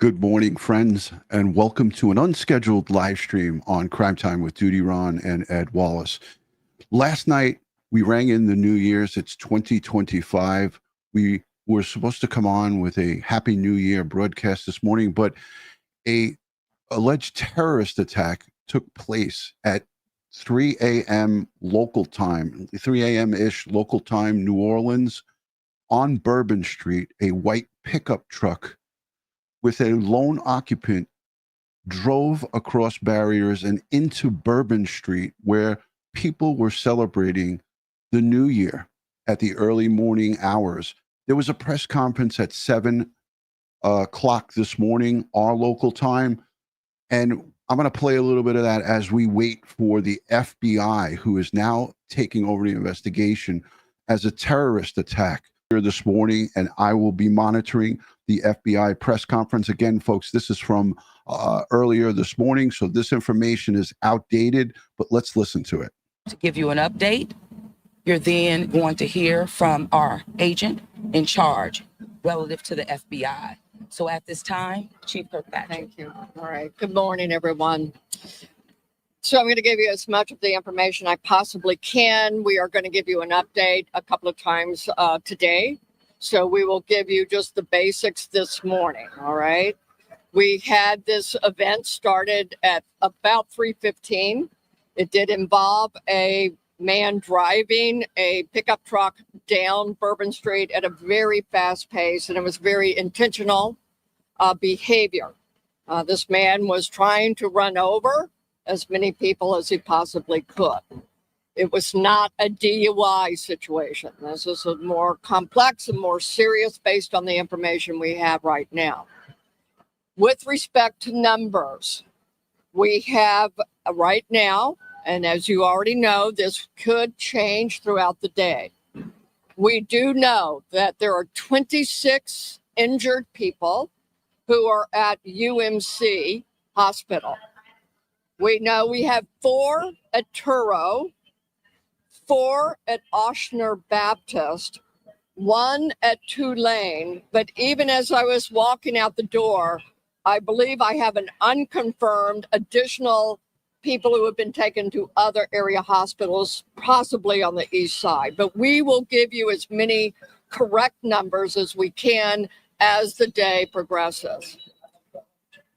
Good morning, friends, and welcome to an unscheduled live stream on Crime Time with DutyRon and Ed Wallace. Last night, we rang in the New Year's. It's 2025. We were supposed to come on with a Happy New Year broadcast this morning, but a alleged terrorist attack took place at 3 a.m. local time, 3 a.m.-ish local time, New Orleans, on Bourbon Street. A white pickup truck with a lone occupant drove across barriers and into Bourbon Street, where people were celebrating the New Year at the early morning hours. There was a press conference at 7 o'clock this morning, our local time, and I'm going to play a little bit of that as we wait for the FBI, who is now taking over the investigation as a terrorist attack here this morning, and I will be monitoring the FBI press conference. Again, folks, this is from earlier this morning, so this information is outdated, but let's listen to it. To give you an update, you're then going to hear from our agent in charge relative to the FBI. So at this time, Chief Kirkpatrick. Thank you. All right. Good morning, everyone. So I'm going to give you as much of the information I possibly can. We are going to give you an update a couple of times today. So we will give you just the basics this morning. All right. We had this event started at about 3:15. It did involve a man driving a pickup truck down Bourbon Street at a very fast pace, and it was very intentional behavior. This man was trying to run over as many people as he possibly could. It was not a DUI situation. This is a more complex and more serious based on the information we have right now. With respect to numbers, we have right now, and as you already know, this could change throughout the day. We do know that there are 26 injured people who are at UMC Hospital. We know we have 4 at Turo, 4 at Ochsner Baptist, 1 at Tulane. But even as I was walking out the door, I believe I have an unconfirmed additional people who have been taken to other area hospitals, possibly on the east side. But we will give you as many correct numbers as we can as the day progresses.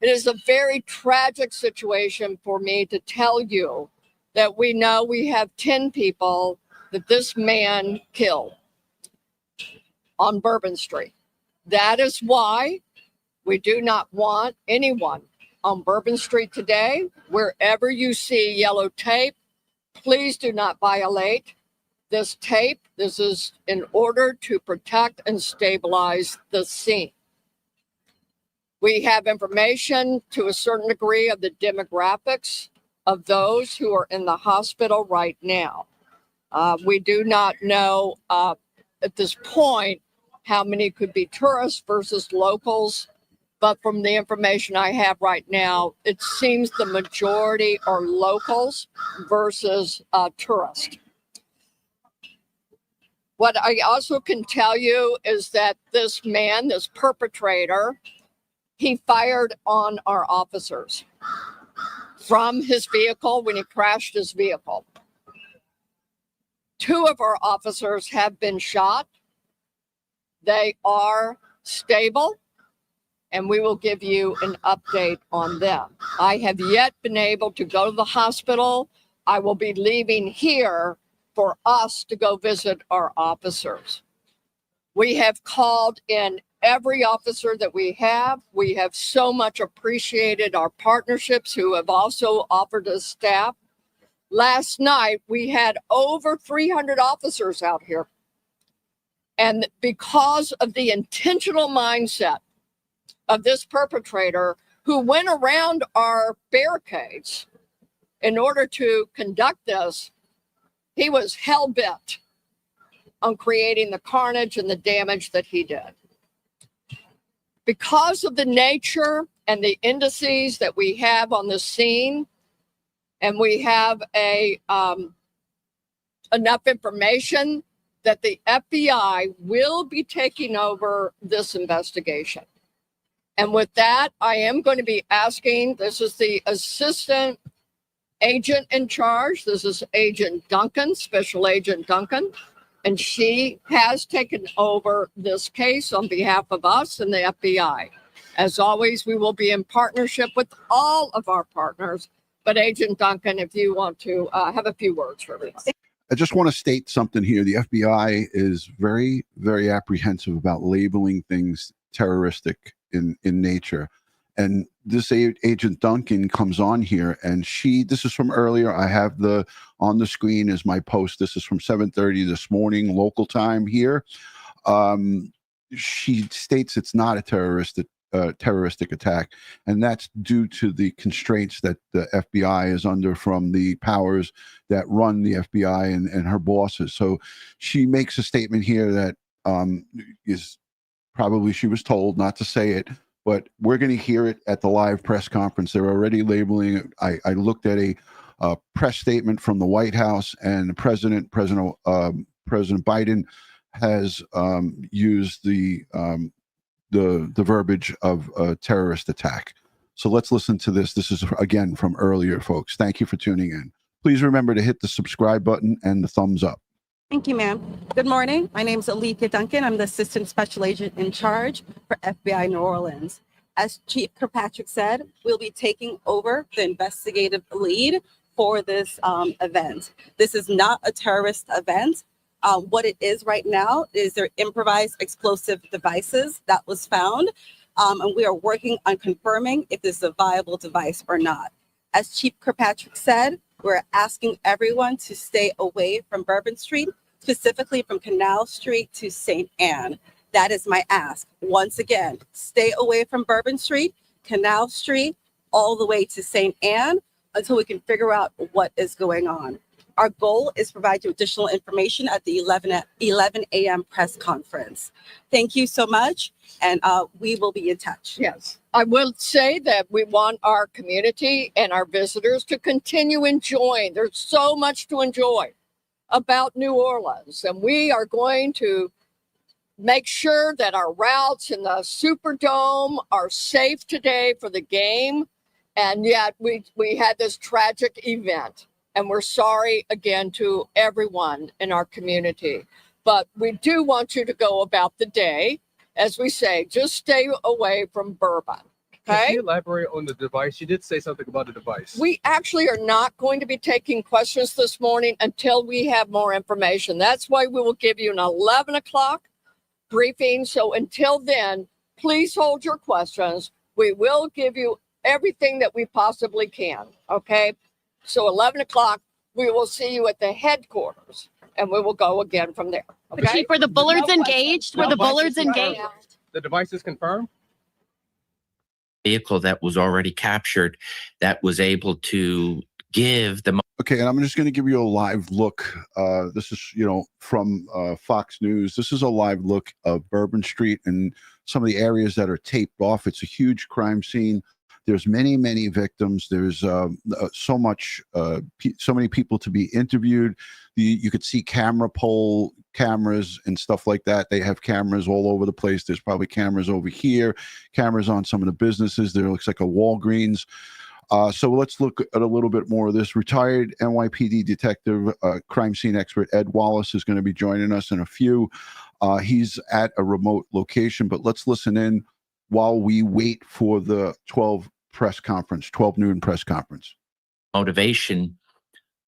It is a very tragic situation for me to tell you that we know we have 10 people that this man killed on Bourbon Street. That is why we do not want anyone on Bourbon Street today. Wherever you see yellow tape, please do not violate this tape. This is in order to protect and stabilize the scene. We have information to a certain degree of the demographics of those who are in the hospital right now. We do not know at this point how many could be tourists versus locals, but from the information I have right now, it seems the majority are locals versus tourists. What I also can tell you is that this man, this perpetrator, he fired on our officers from his vehicle when he crashed his vehicle. 2 of our officers have been shot. They are stable, and we will give you an update on them. I have yet been able to go to the hospital. I will be leaving here for us to go visit our officers. We have called in every officer that we have. We have so much appreciated our partnerships who have also offered us staff. Last night, we had over 300 officers out here. And because of the intentional mindset of this perpetrator who went around our barricades in order to conduct this, he was hell-bent on creating the carnage and the damage that he did. Because of the nature and the indices that we have on the scene, and we have enough information that the FBI will be taking over this investigation. And with that, I am going to be asking, this is the assistant agent in charge. This is Agent Duncan, Special Agent Duncan. And she has taken over this case on behalf of us and the FBI. As always, we will be in partnership with all of our partners. But Agent Duncan, if you want to have a few words for everybody. I just want to state something here. The FBI is very, very apprehensive about labeling things terroristic in nature. And this Agent Duncan comes on here, and this is from earlier. I have on the screen is my post. This is from 7:30 this morning, local time here. She states it's not a terroristic attack, and that's due to the constraints that the FBI is under from the powers that run the FBI and her bosses. So she makes a statement here that is probably she was told not to say it, but we're going to hear it at the live press conference. They're already labeling it. I looked at a press statement from the White House, and President Biden has used the verbiage of a terrorist attack. So let's listen to this. This is, again, from earlier, folks. Thank you for tuning in. Please remember to hit the subscribe button and the thumbs up. Thank you, ma'am. Good morning. My name is Alethea Duncan. I'm the Assistant Special Agent in charge for FBI New Orleans. As Chief Kirkpatrick said, we'll be taking over the investigative lead for this event. This is not a terrorist event. What it is right now is their improvised explosive devices that was found, and we are working on confirming if this is a viable device or not. As Chief Kirkpatrick said, we're asking everyone to stay away from Bourbon Street, specifically from Canal Street to St. Anne. That is my ask. Once again, stay away from Bourbon Street, Canal Street, all the way to St. Anne until we can figure out what is going on. Our goal is to provide you additional information at the 11 a.m. press conference. Thank you so much, and we will be in touch. Yes, I will say that we want our community and our visitors to continue enjoying. There's so much to enjoy about New Orleans, and we are going to make sure that our routes in the Superdome are safe today for the game. And yet we had this tragic event. And we're sorry again to everyone in our community. But we do want you to go about the day. As we say, just stay away from Bourbon. Okay? Can you elaborate on the device? You did say something about the device. We actually are not going to be taking questions this morning until we have more information. That's why we will give you an 11 o'clock briefing. So until then, please hold your questions. We will give you everything that we possibly can. Okay? So 11 o'clock, we will see you at the headquarters, and we will go again from there. Okay? Chief, were the bullards engaged? Were the bullards device is engaged? The device is confirmed? Vehicle that was already captured that was able to give the Okay, and I'm just going to give you a live look. This is, from Fox News. This is a live look of Bourbon Street and some of the areas that are taped off. It's a huge crime scene. There's many, many victims. There's so many people to be interviewed. You could see cameras and stuff like that. They have cameras all over the place. There's probably cameras over here, cameras on some of the businesses. There looks like a Walgreens. So let's look at a little bit more of this. Retired NYPD detective, crime scene expert Ed Wallace is going to be joining us in a few. He's at a remote location, but let's listen in while we wait for the 12 noon press conference. motivation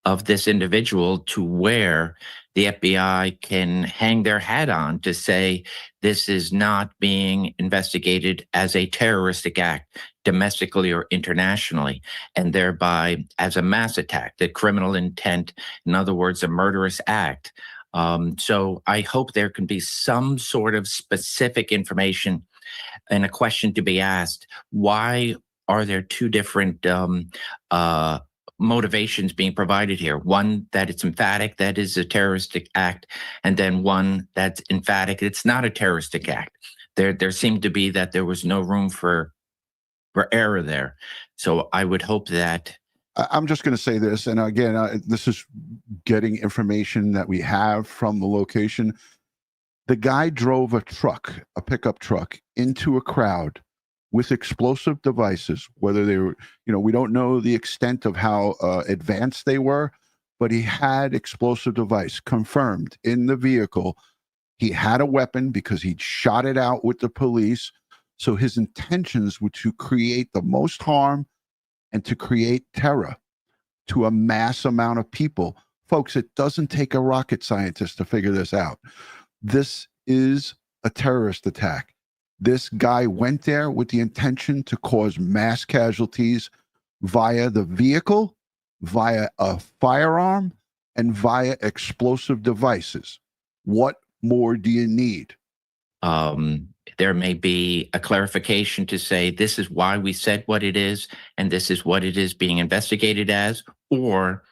of this individual to where the FBI can hang their hat on to say this is not being investigated as a terroristic act domestically or internationally, and thereby as a mass attack, the criminal intent, in other words, a murderous act. So I hope there can be some sort of specific information and a question to be asked. Why are there two different motivations being provided here? One that it's emphatic that is a terroristic act, and then one that's emphatic it's not a terroristic act. There seemed to be that there was no room for error there. So I would hope that. I'm just going to say this, and again, this is getting information that we have from the location. The guy drove a pickup truck, into a crowd with explosive devices, whether they were, we don't know the extent of how advanced they were, but he had explosive device confirmed in the vehicle. He had a weapon because he'd shot it out with the police. So his intentions were to create the most harm and to create terror to a mass amount of people. Folks, it doesn't take a rocket scientist to figure this out. This is a terrorist attack. This guy went there with the intention to cause mass casualties via the vehicle, via a firearm, and via explosive devices. What more do you need? There may be a clarification to say this is why we said what it is, and this is what it is being investigated as, or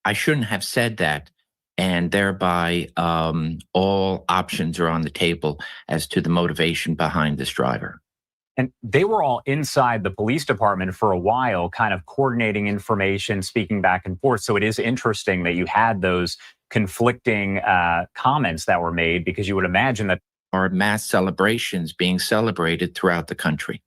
I shouldn't have said that, and thereby all options are on the table as to the motivation behind this driver. And they were all inside the police department for a while, kind of coordinating information, speaking back and forth. So it is interesting that you had those conflicting comments that were made, because you would imagine that are mass celebrations being celebrated throughout the country.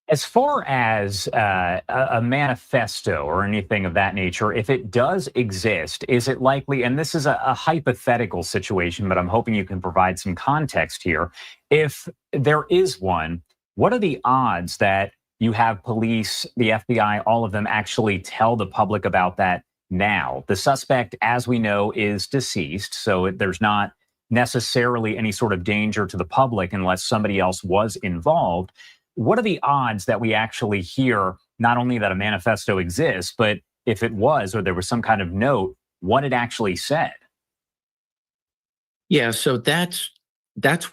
As far as a manifesto or anything of that nature, if it does exist, is it likely, and this is a hypothetical situation, but I'm hoping you can provide some context here. If there is one, what are the odds that you have police, the FBI, all of them actually tell the public about that now? The suspect, as we know, is deceased, so there's not necessarily any sort of danger to the public unless somebody else was involved. What are the odds that we actually hear not only that a manifesto exists, but if it was, or there was some kind of note, what it actually said? Yeah, so that's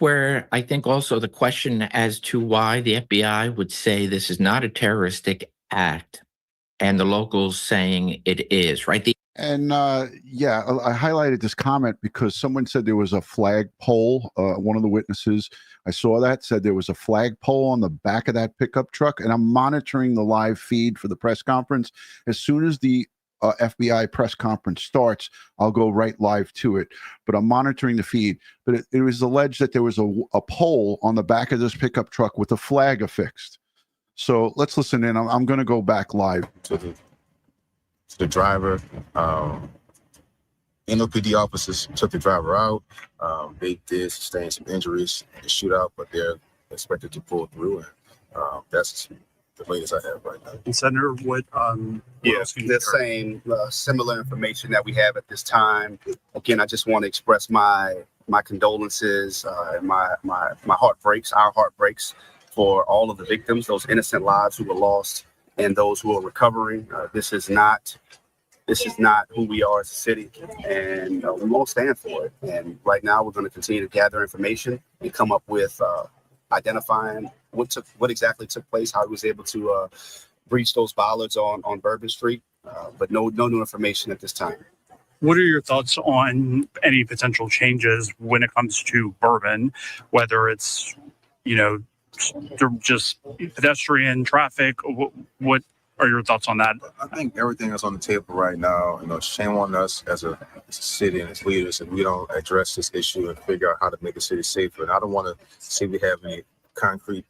where I think also the question as to why the FBI would say this is not a terroristic act and the locals saying it is, right? And I highlighted this comment because someone said there was a flag pole. One of the witnesses, I saw that, said there was a flag pole on the back of that pickup truck. And I'm monitoring the live feed for the press conference. As soon as the FBI press conference starts, I'll go right live to it. But I'm monitoring the feed. But it was alleged that there was a pole on the back of this pickup truck with a flag affixed. So let's listen in. I'm going to go back live to the driver. NOPD officers took the driver out. They did sustain some injuries in the shootout, but they're expected to pull through. And that's the latest I have right now. And Senator, what yes, the same similar information that we have at this time. Again, I just want to express my condolences, and my heart breaks, our heart breaks for all of the victims, those innocent lives who were lost, and those who are recovering. This is not who we are as a city, and we won't stand for it. And right now, we're going to continue to gather information and come up with identifying what exactly took place, how he was able to breach those bollards on Bourbon Street, but no new information at this time. What are your thoughts on any potential changes when it comes to Bourbon, whether it's, just pedestrian traffic? What are your thoughts on that? I think everything is on the table right now. Shame on us as a city and its leaders if we don't address this issue and figure out how to make the city safer. And I don't want to say we have any concrete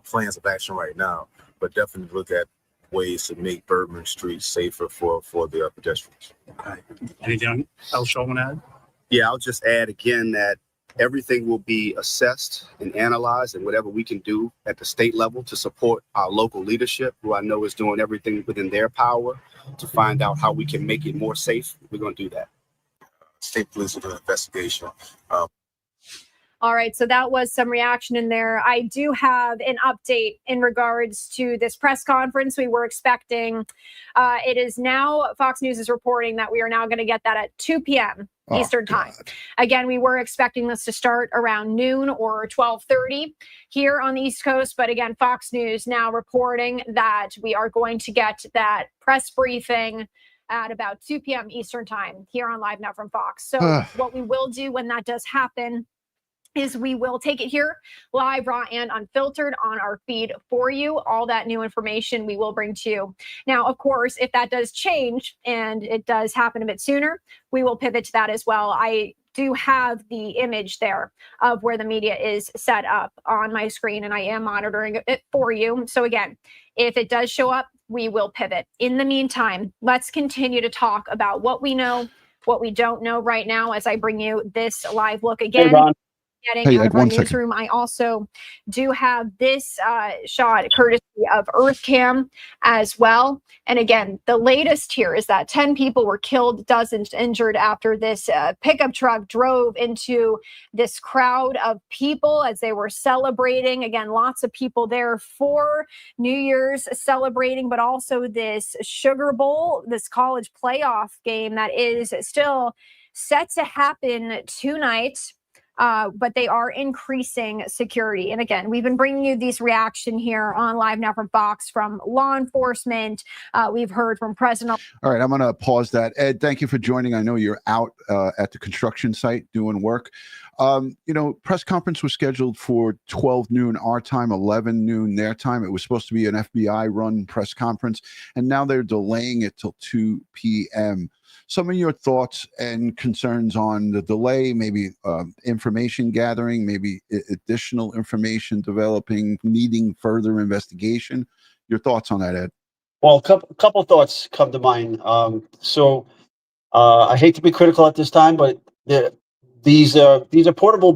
plans of action right now, but definitely look at ways to make Bourbon Street safer for the pedestrians. Okay. Anything else you want to add? Yeah, I'll just add again that everything will be assessed and analyzed, and whatever we can do at the state level to support our local leadership, who I know is doing everything within their power to find out how we can make it more safe, we're going to do that. State police will do an investigation. All right, so that was some reaction in there. I do have an update in regards to this press conference we were expecting. It is now, Fox News is reporting that we are now going to get that at 2 p.m. Eastern time. Again, we were expecting this to start around noon or 12:30 here on the East Coast. But again, Fox News now reporting that we are going to get that press briefing at about 2 p.m. Eastern time here on Live Now from Fox. So what we will do when that does happen is we will take it here live, raw, and unfiltered on our feed for you. All that new information we will bring to you. Now, of course, if that does change and it does happen a bit sooner, we will pivot to that as well. I do have the image there of where the media is set up on my screen, and I am monitoring it for you. So again, if it does show up, we will pivot. In the meantime, let's continue to talk about what we know, what we don't know right now as I bring you this live look again. Hey, Ron. Getting Hey, out Ed, of our 1 second. newsroom. I also do have this shot courtesy of EarthCam as well. And again, the latest here is that 10 people were killed, dozens injured after this pickup truck drove into this crowd of people as they were celebrating. Again, lots of people there for New Year's celebrating, but also this Sugar Bowl, this college playoff game that is still set to happen tonight. But they are increasing security. And again, we've been bringing you these reaction here on Live Now from Fox from law enforcement. We've heard from President. All right, I'm going to pause that. Ed, thank you for joining. I know you're out at the construction site doing work. Press conference was scheduled for 12 noon our time, 11 noon their time. It was supposed to be an FBI-run press conference, and now they're delaying it till 2 p.m. Some of your thoughts and concerns on the delay, maybe information gathering, maybe additional information developing, needing further investigation. Your thoughts on that, Ed? Well, a couple of thoughts come to mind. I hate to be critical at this time, but these are portable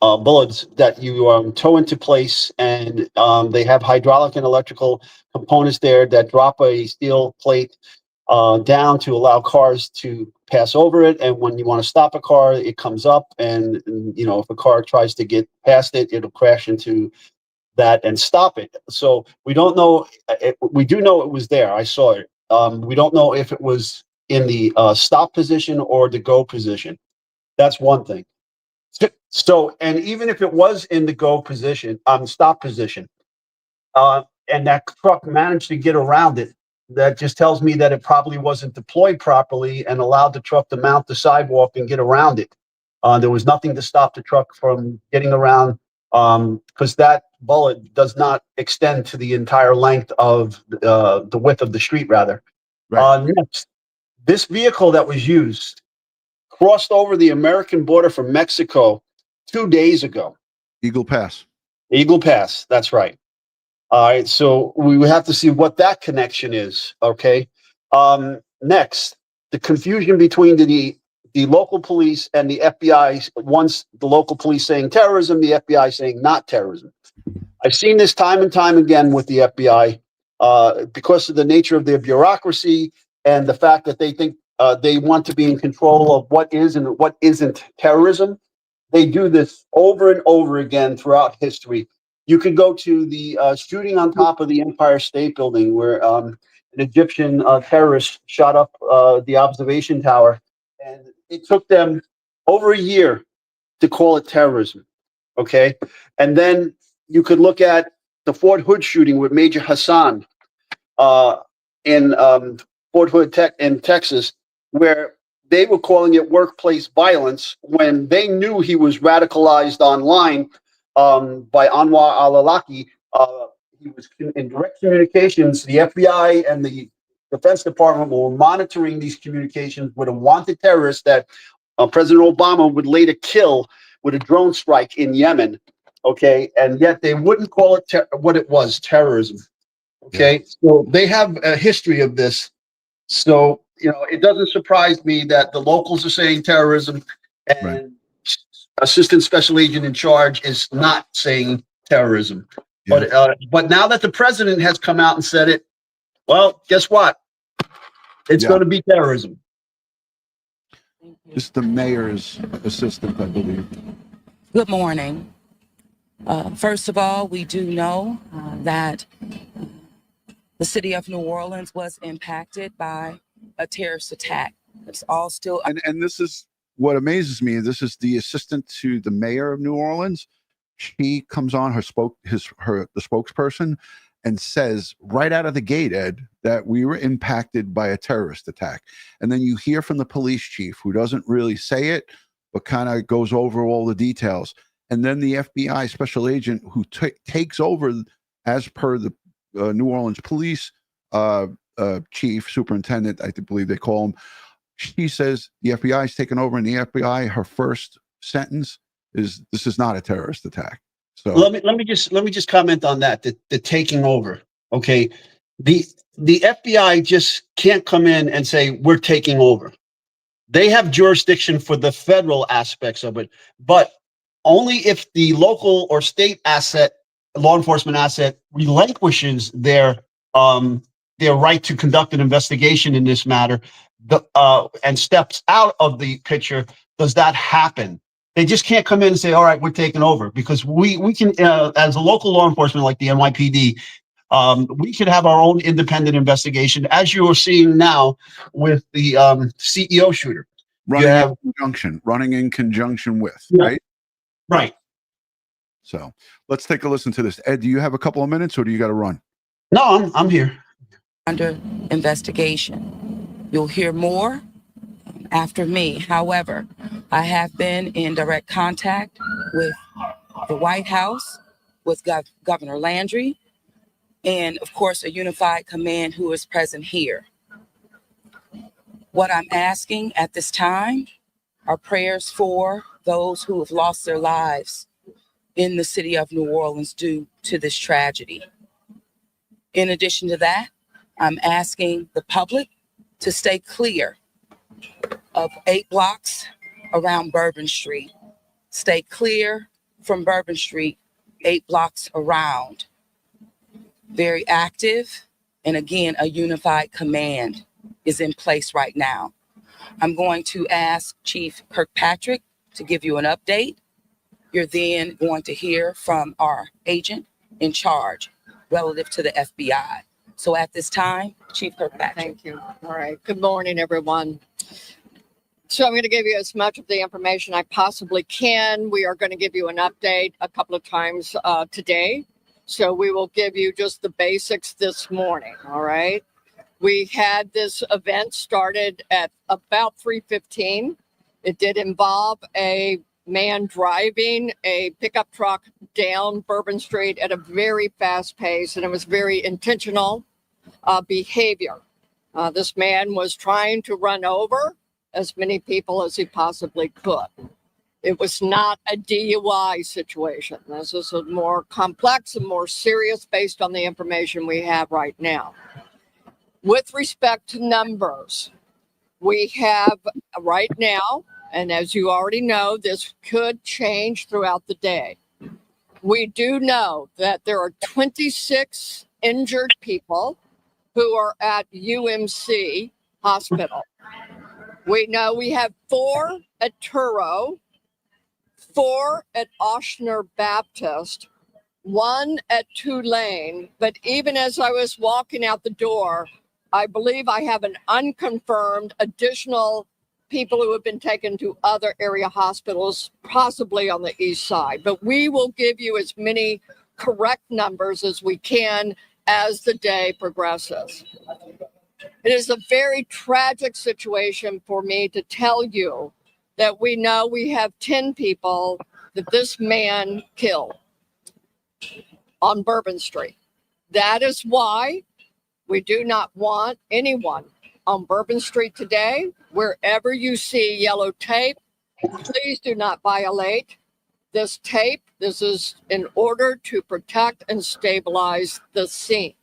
bullets that you tow into place, and they have hydraulic and electrical components there that drop a steel plate down to allow cars to pass over it. And when you want to stop a car, it comes up, and if a car tries to get past it, it'll crash into that and stop it. So we don't know. We do know it was there. I saw it. We don't know if it was in the stop position or the go position. That's one thing. So, and even if it was in the go position, stop position, and that truck managed to get around it, that just tells me that it probably wasn't deployed properly and allowed the truck to mount the sidewalk and get around it. There was nothing to stop the truck from getting around, because that bullet does not extend to the entire length of the width of the street, rather. Right. Next, this vehicle that was used crossed over the American border from Mexico 2 days ago. Eagle Pass. Eagle Pass, that's right. All right, so we would have to see what that connection is, okay? Next, the confusion between the local police and the FBI, once the local police saying terrorism, the FBI saying not terrorism. I've seen this time and time again with the FBI because of the nature of their bureaucracy and the fact that they think they want to be in control of what is and what isn't terrorism. They do this over and over again throughout history. You could go to the shooting on top of the Empire State Building, where an Egyptian terrorist shot up the observation tower, and it took them over a year to call it terrorism. Okay, and then you could look at the Fort Hood shooting with Major Hassan in Fort Hood, in Texas, where they were calling it workplace violence when they knew he was radicalized online by Anwar al-Awlaki. He was in direct communications. The FBI and the Defense Department were monitoring these communications with a wanted terrorist that President Obama would later kill with a drone strike in Yemen. Okay, and yet they wouldn't call it what it was, terrorism. Okay, so they have a history of this. So, it doesn't surprise me that the locals are saying terrorism, and Assistant Special Agent in Charge is not saying terrorism. Yeah. But now that the president has come out and said it, well, guess what? It's going to be terrorism. This is the mayor's assistant, I believe. Good morning. First of all, we do know that the city of New Orleans was impacted by a terrorist attack. It's all still. And this is what amazes me. This is the assistant to the mayor of New Orleans. She comes on the spokesperson and says right out of the gate, Ed, that we were impacted by a terrorist attack. And then you hear from the police chief, who doesn't really say it, but kind of goes over all the details. And then the FBI special agent who takes over as per the New Orleans police chief, superintendent, I believe they call him, She says the FBI is taking over, and the FBI, her first sentence is, "This is not a terrorist attack." So let me just comment on that. The taking over. Okay, the FBI just can't come in and say we're taking over. They have jurisdiction for the federal aspects of it, but only if the local or state law enforcement asset, relinquishes their right to conduct an investigation in this matter, and steps out of the picture, does that happen. They just can't come in and say, all right, we're taking over, because we can, as a local law enforcement like the NYPD, we could have our own independent investigation, as you are seeing now with the CEO shooter. running in conjunction with, Yeah. right? Right. So let's take a listen to this. Ed, do you have a couple of minutes, or do you got to run? No, I'm here. Under investigation. You'll hear more after me. However, I have been in direct contact with the White House, with Governor Landry, and of course, a unified command who is present here. What I'm asking at this time are prayers for those who have lost their lives in the city of New Orleans due to this tragedy. In addition to that, I'm asking the public to stay clear of 8 blocks around Bourbon Street. Stay clear from Bourbon Street, 8 blocks around. Very active, and again, a unified command is in place right now. I'm going to ask Chief Kirkpatrick to give you an update. You're then going to hear from our agent in charge relative to the FBI. So at this time, Chief Kirkpatrick. Thank you. All right. Good morning, everyone. So I'm going to give you as much of the information I possibly can. We are going to give you an update a couple of times today. So we will give you just the basics this morning. All right. We had this event started at about 3:15. It did involve a man driving a pickup truck down Bourbon Street at a very fast pace, and it was very intentional behavior. This man was trying to run over as many people as he possibly could. It was not a DUI situation. This is a more complex and more serious based on the information we have right now. With respect to numbers, we have right now, and as you already know, this could change throughout the day. We do know that there are 26 injured people who are at UMC Hospital. We know we have 4 at Turo, 4 at Oshner Baptist, 1 at Tulane. But even as I was walking out the door, I believe I have an unconfirmed additional people who have been taken to other area hospitals, possibly on the east side. But we will give you as many correct numbers as we can as the day progresses. It is a very tragic situation for me to tell you that we know we have 10 people that this man killed on Bourbon Street. That is why we do not want anyone on Bourbon Street today. Wherever you see yellow tape, please do not violate this tape. This is in order to protect and stabilize the scene.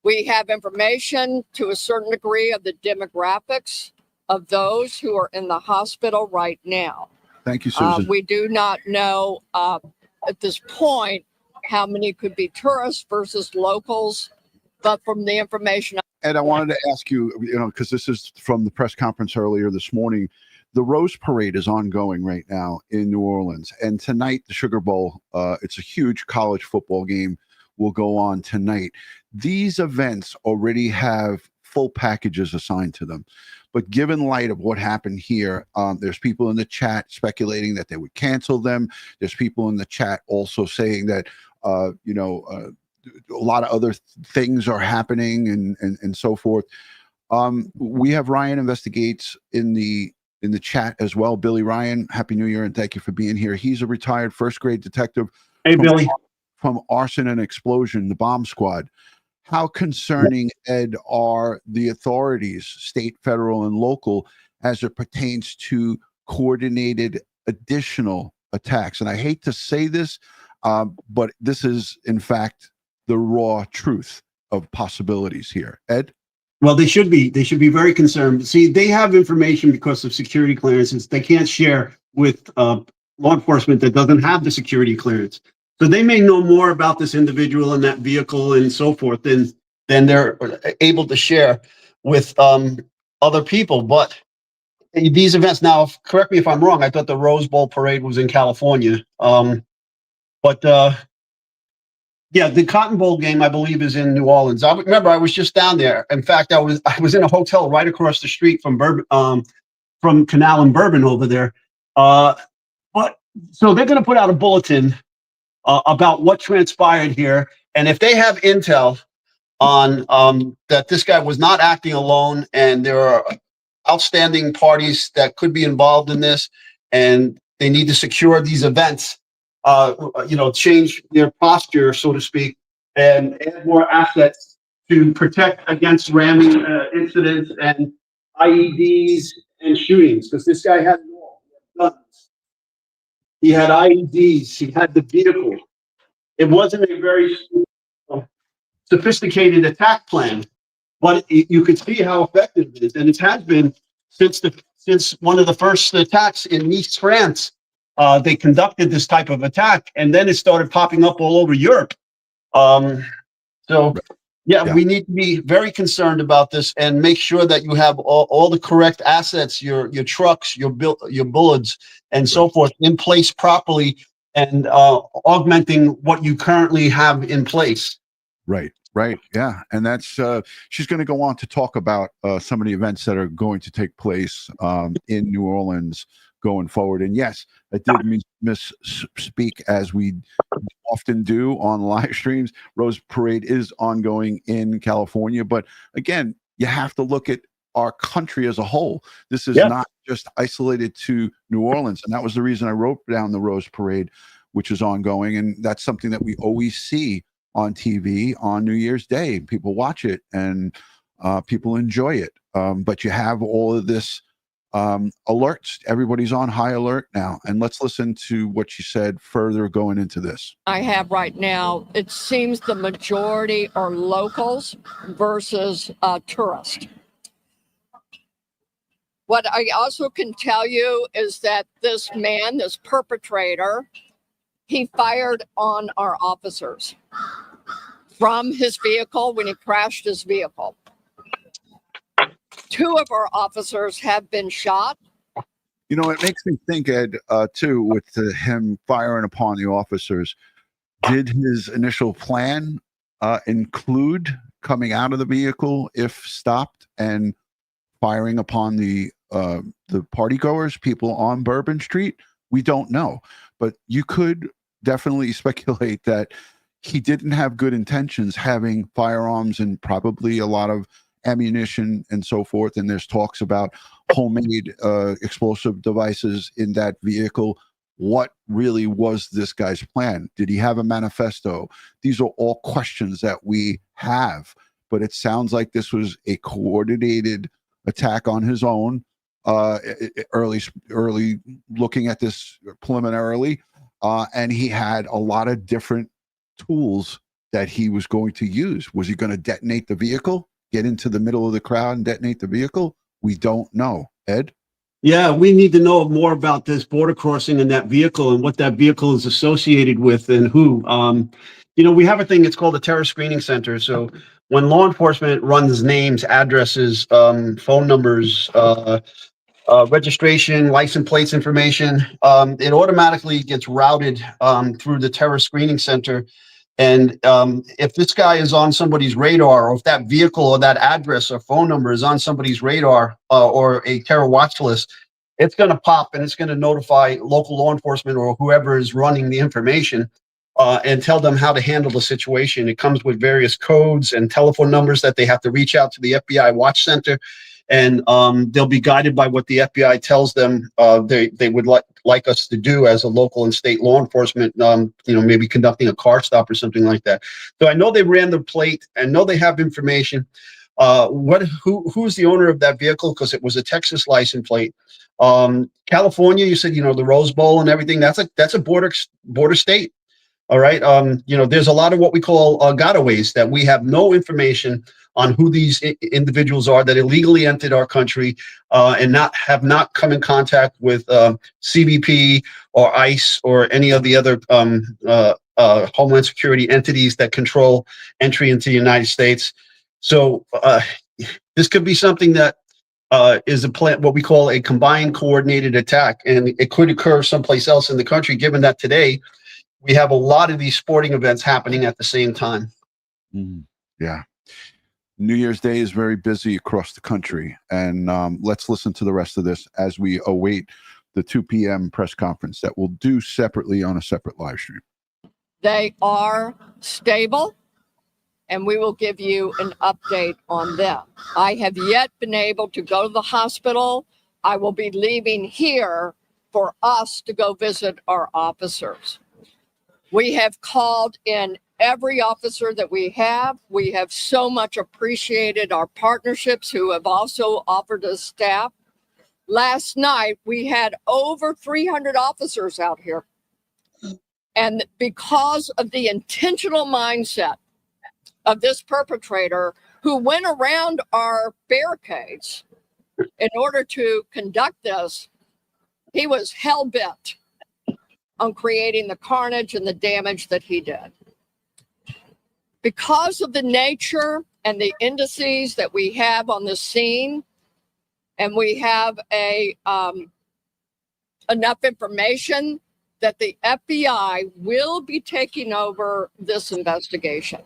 We have information to a certain degree of the demographics of those who are in the hospital right now. Thank you, Susan. We do not know at this point how many could be tourists versus locals, but from the information. Ed, I wanted to ask you, because this is from the press conference earlier this morning, the Rose Parade is ongoing right now in New Orleans. And tonight, the Sugar Bowl, it's a huge college football game, will go on tonight. These events already have full packages assigned to them. But given light of what happened here, there's people in the chat speculating that they would cancel them. There's people in the chat also saying that, a lot of other things are happening and so forth. We have Ryan Investigates in the chat as well. Billy Ryan, Happy New Year and thank you for being here. He's a retired first grade detective. Hey, Billy. From Arson and Explosion, the Bomb Squad. How concerning, Ed, are the authorities, state, federal, and local, as it pertains to coordinated additional attacks? And I hate to say this, but this is, in fact, the raw truth of possibilities here. Ed? Well, they should be. They should be very concerned. See, they have information because of security clearances they can't share with law enforcement that doesn't have the security clearance. So they may know more about this individual and that vehicle and so forth than they're able to share with other people. But these events now, correct me if I'm wrong, I thought the Rose Bowl parade was in California. Yeah, the Cotton Bowl game, I believe, is in New Orleans. I remember I was just down there. In fact, I was in a hotel right across the street from Bourbon, from Canal and Bourbon over there. But so they're going to put out a bulletin about what transpired here, and if they have intel on that this guy was not acting alone, and there are outstanding parties that could be involved in this, and they need to secure these events. Change their posture, so to speak, and add more assets to protect against ramming incidents and IEDs and shootings. Because this guy had guns, he had IEDs, he had the vehicle. It wasn't a very sophisticated attack plan, but you could see how effective it is, and it has been since one of the first attacks in Nice, France. They conducted this type of attack, and then it started popping up all over Europe. We need to be very concerned about this and make sure that you have all the correct assets, your trucks, your bullets, and so forth in place properly, and augmenting what you currently have in place. Right. Yeah. And that's, she's going to go on to talk about some of the events that are going to take place in New Orleans going forward. And yes, I did misspeak, as we often do on live streams. Rose Parade is ongoing in California, but again, you have to look at our country as a whole. This is not just isolated to New Orleans, and that was the reason I wrote down the Rose Parade, which is ongoing, and that's something that we always see on TV on New Year's Day. People watch it and people enjoy it, but you have all of this alerts. Everybody's on high alert now. And let's listen to what she said further going into this. I have right now, it seems the majority are locals versus tourists. What I also can tell you is that this man, this perpetrator, he fired on our officers from his vehicle when he crashed his vehicle. 2 of our officers have been shot. You know, it makes me think, Ed, too, with him firing upon the officers. Did his initial plan include coming out of the vehicle if stopped and firing upon the partygoers, people on Bourbon Street? We don't know, but you could definitely speculate that he didn't have good intentions, having firearms and probably a lot of ammunition and so forth. And there's talks about homemade explosive devices in that vehicle. What really was this guy's plan? Did he have a manifesto? These are all questions that we have, but it sounds like this was a coordinated attack on his own. Early looking at this preliminarily, and he had a lot of different tools that he was going to use. Was he going to detonate the vehicle, get into the middle of the crowd and detonate the vehicle? We don't know. Ed? Yeah, we need to know more about this border crossing and that vehicle and what that vehicle is associated with and who. We have a thing, it's called a terror screening center. So when law enforcement runs names, addresses, phone numbers, registration, license plates information, it automatically gets routed through the terror screening center. And if this guy is on somebody's radar, or if that vehicle or that address or phone number is on somebody's radar or a terror watch list, it's going to pop and it's going to notify local law enforcement or whoever is running the information and tell them how to handle the situation. It comes with various codes and telephone numbers that they have to reach out to the FBI Watch Center and they'll be guided by what the FBI tells them they would like us to do as a local and state law enforcement. Maybe conducting a car stop or something like that. So I know they ran the plate. I know they have information. Who's the owner of that vehicle? Because it was a Texas license plate. California, you said, the Rose Bowl and everything. That's a border state. All right. There's a lot of what we call gotaways that we have no information on who these individuals are that illegally entered our country and have not come in contact with CBP or ICE or any of the other Homeland Security entities that control entry into the United States. So this could be something that is what we call a combined coordinated attack, and it could occur someplace else in the country, given that today we have a lot of these sporting events happening at the same time. Yeah. New Year's Day is very busy across the country. And let's listen to the rest of this as we await the 2 p.m. press conference that we'll do separately on a separate live stream. They are stable, and we will give you an update on them. I have yet been able to go to the hospital. I will be leaving here for us to go visit our officers. We have called in every officer that we have. We have so much appreciated our partnerships who have also offered us staff. Last night, we had over 300 officers out here. And because of the intentional mindset of this perpetrator who went around our barricades in order to conduct this, he was hell-bent on creating the carnage and the damage that he did. Because of the nature and the indices that we have on the scene, and we have enough information that the FBI will be taking over this investigation.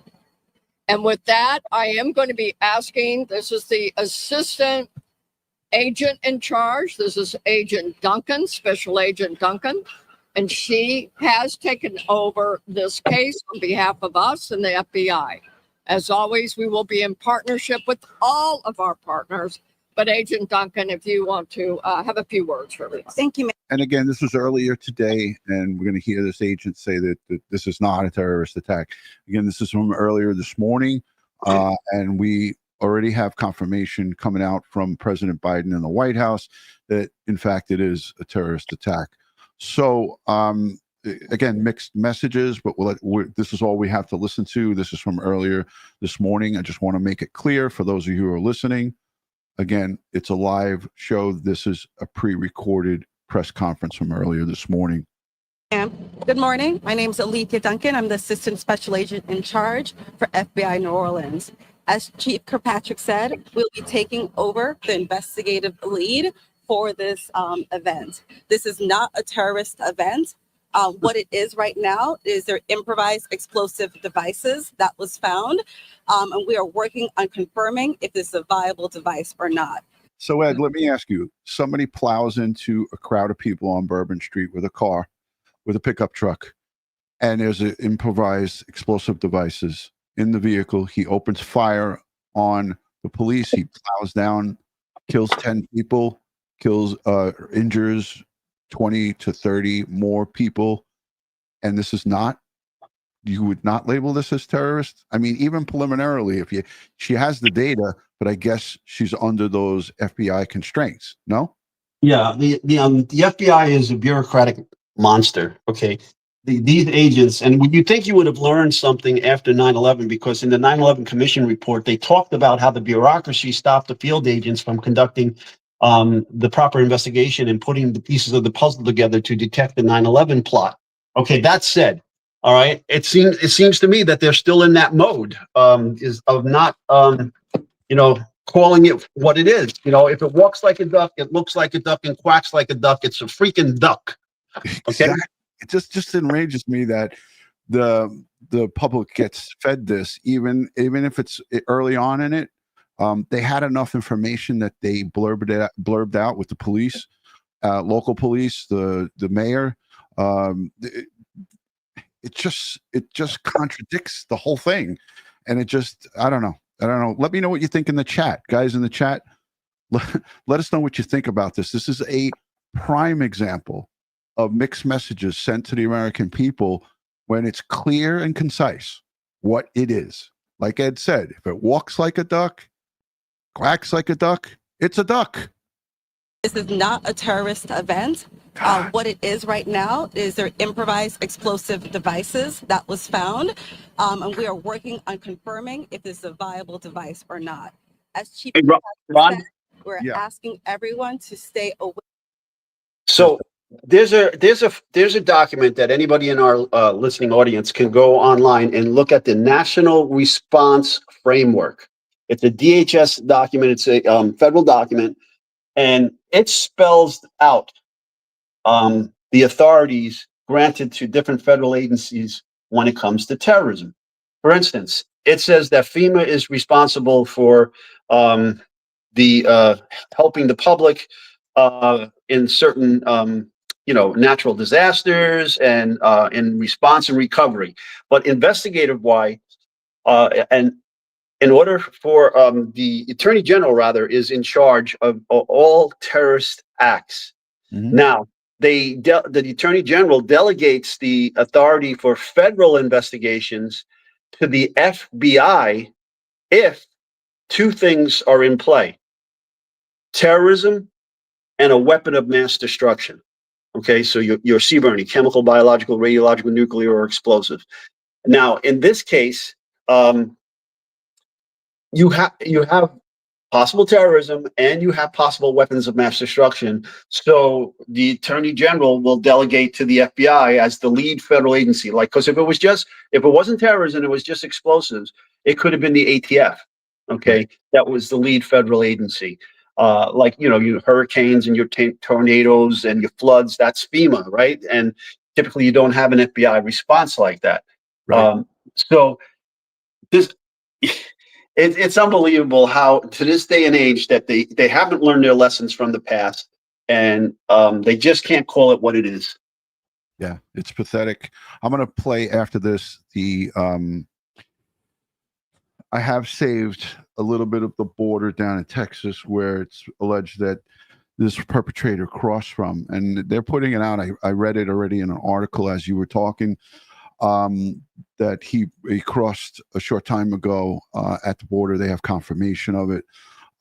And with that, I am going to be asking, this is the assistant agent in charge. This is Agent Duncan, Special Agent Duncan. And she has taken over this case on behalf of us and the FBI. As always, we will be in partnership with all of our partners. But Agent Duncan, if you want to have a few words for everyone. Thank you, ma'am. And again, this was earlier today, and we're going to hear this agent say that this is not a terrorist attack. Again, this is from earlier this morning, and we already have confirmation coming out from President Biden in the White House that, in fact, it is a terrorist attack. So, again, mixed messages, but this is all we have to listen to. This is from earlier this morning. I just want to make it clear for those of you who are listening. Again, it's a live show. This is a pre-recorded press conference from earlier this morning. Good morning. My name is Alethea Duncan. I'm the Assistant Special Agent in charge for FBI New Orleans. As Chief Kirkpatrick said, we'll be taking over the investigative lead for this event. This is not a terrorist event. What it is right now is their improvised explosive devices that was found. And we are working on confirming if this is a viable device or not. So, Ed, let me ask you, somebody plows into a crowd of people on Bourbon Street with a car, with a pickup truck, and there's an improvised explosive devices in the vehicle. He opens fire on the police. He plows down, kills 10 people, injures 20 to 30 more people. And this is not, you would not label this as terrorist? I mean, even preliminarily, she has the data, but I guess she's under those FBI constraints, no? Yeah, the FBI is a bureaucratic monster. Okay, these agents, and you think you would have learned something after 9/11, because in the 9/11 Commission report, they talked about how the bureaucracy stopped the field agents from conducting the proper investigation and putting the pieces of the puzzle together to detect the 9/11 plot. Okay, that said, all right, it seems to me that they're still in that mode is of not calling it what it is. If it walks like a duck, it looks like a duck, and quacks like a duck, it's a freaking duck. Okay. Exactly. It just enrages me that the public gets fed this, even if it's early on in it. They had enough information that they blurbed out with the police, local police, the mayor. It just contradicts the whole thing, and I don't know. Let me know what you think in the chat, guys. In the chat, let us know what you think about this. This is a prime example of mixed messages sent to the American people when it's clear and concise what it is. Like Ed said, if it walks like a duck, quacks like a duck, it's a duck. This is not a terrorist event. What it is right now is their improvised explosive devices that was found. And we are working on confirming if this is a viable device or not. As Chief Hey, Ron said, we're Yeah. asking everyone to stay away. So there's a document that anybody in our listening audience can go online and look at the National Response Framework. It's a DHS document. It's a federal document, and it spells out the authorities granted to different federal agencies when it comes to terrorism. For instance, it says that FEMA is responsible for the helping the public in certain natural disasters and in response and recovery. But investigative wise, and in order for the Attorney General, rather, is in charge of all terrorist acts. Mhm. Now, the Attorney General delegates the authority for federal investigations to the FBI if two things are in play: terrorism and a weapon of mass destruction. Okay, so your CBRNE, chemical, biological, radiological, nuclear, or explosive. Now, in this case, you have possible terrorism and you have possible weapons of mass destruction. So the Attorney General will delegate to the FBI as the lead federal agency. Like, because if it wasn't terrorism, it was just explosives, it could have been the ATF. Okay, that was the lead federal agency. Like, your hurricanes and your tornadoes and your floods, that's FEMA, right? And typically you don't have an FBI response like that. Right. So this, it's unbelievable how to this day and age that they haven't learned their lessons from the past, and they just can't call it what it is. Yeah, it's pathetic. I'm going to play after this I have saved a little bit of the border down in Texas where it's alleged that this perpetrator crossed from, and they're putting it out. I read it already in an article as you were talking, that he crossed a short time ago at the border. They have confirmation of it,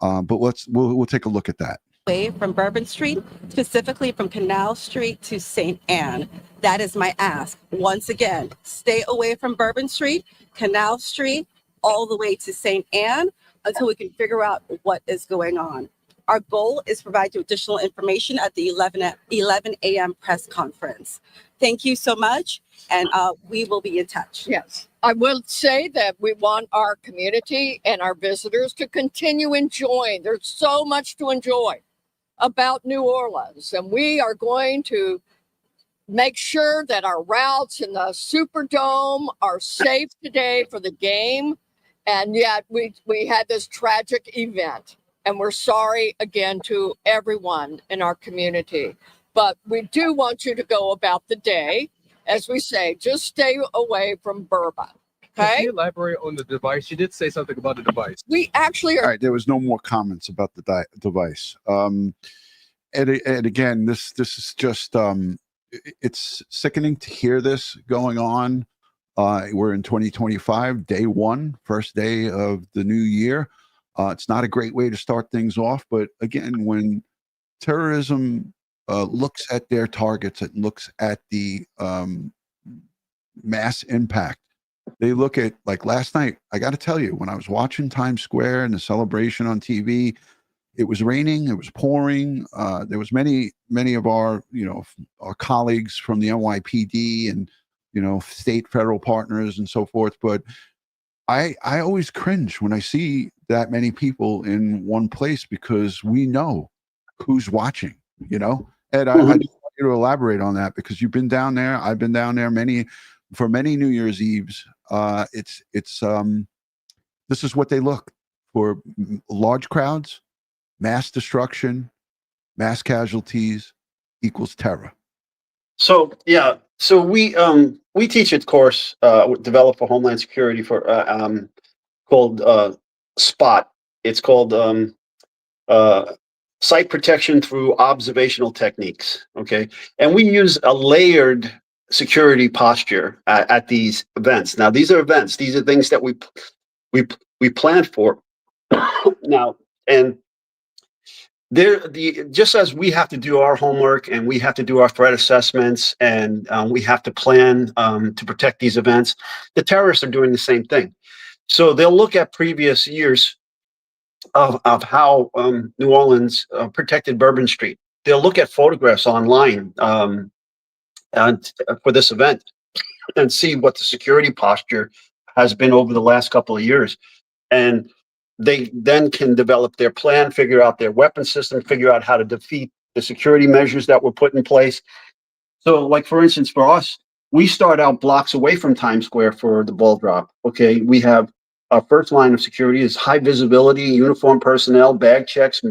but we'll take a look at that. Away from Bourbon Street, specifically from Canal Street to St. Anne. That is my ask. Once again, stay away from Bourbon Street, Canal Street, all the way to St. Anne until we can figure out what is going on. Our goal is to provide you additional information at the 11 a.m. press conference. Thank you so much, and we will be in touch. Yes, I will say that we want our community and our visitors to continue enjoying. There's so much to enjoy about New Orleans, and we are going to make sure that our routes in the Superdome are safe today for the game. And yet we had this tragic event, and we're sorry again to everyone in our community. But we do want you to go about the day, as we say, just stay away from Bourbon. Can Okay? you elaborate on the device? You did say something about the device. We actually All are. right, there was no more comments about the device. And again, this is just it's sickening to hear this going on. We're in 2025, day one, first day of the new year. It's not a great way to start things off, but again, when terrorism looks at their targets, it looks at the mass impact. They look at, like last night, I got to tell you, when I was watching Times Square and the celebration on TV, it was raining, it was pouring. There was many of our, our colleagues from the NYPD and, state federal partners and so forth. But I always cringe when I see that many people in one place, because we know who's watching, Ed, I just want you to elaborate on that, because you've been down there. I've been down there for many New Year's Eves. It's this is what they look for: large crowds, mass destruction, mass casualties equals terror. So yeah, so we teach a course developed for Homeland Security for called SPOT. It's called site protection through observational techniques. Okay, and we use a layered security posture at these events. Now, these are events. These are things that we plan for now, and just as we have to do our homework and we have to do our threat assessments and we have to plan to protect these events, the terrorists are doing the same thing. So they'll look at previous years of how New Orleans protected Bourbon Street. They'll look at photographs online and for this event and see what the security posture has been over the last couple of years. And they then can develop their plan, figure out their weapon system, figure out how to defeat the security measures that were put in place. So, like, for instance, for us, we start out blocks away from Times Square for the ball drop. Okay, we have our first line of security is high visibility, uniformed personnel, bag checks,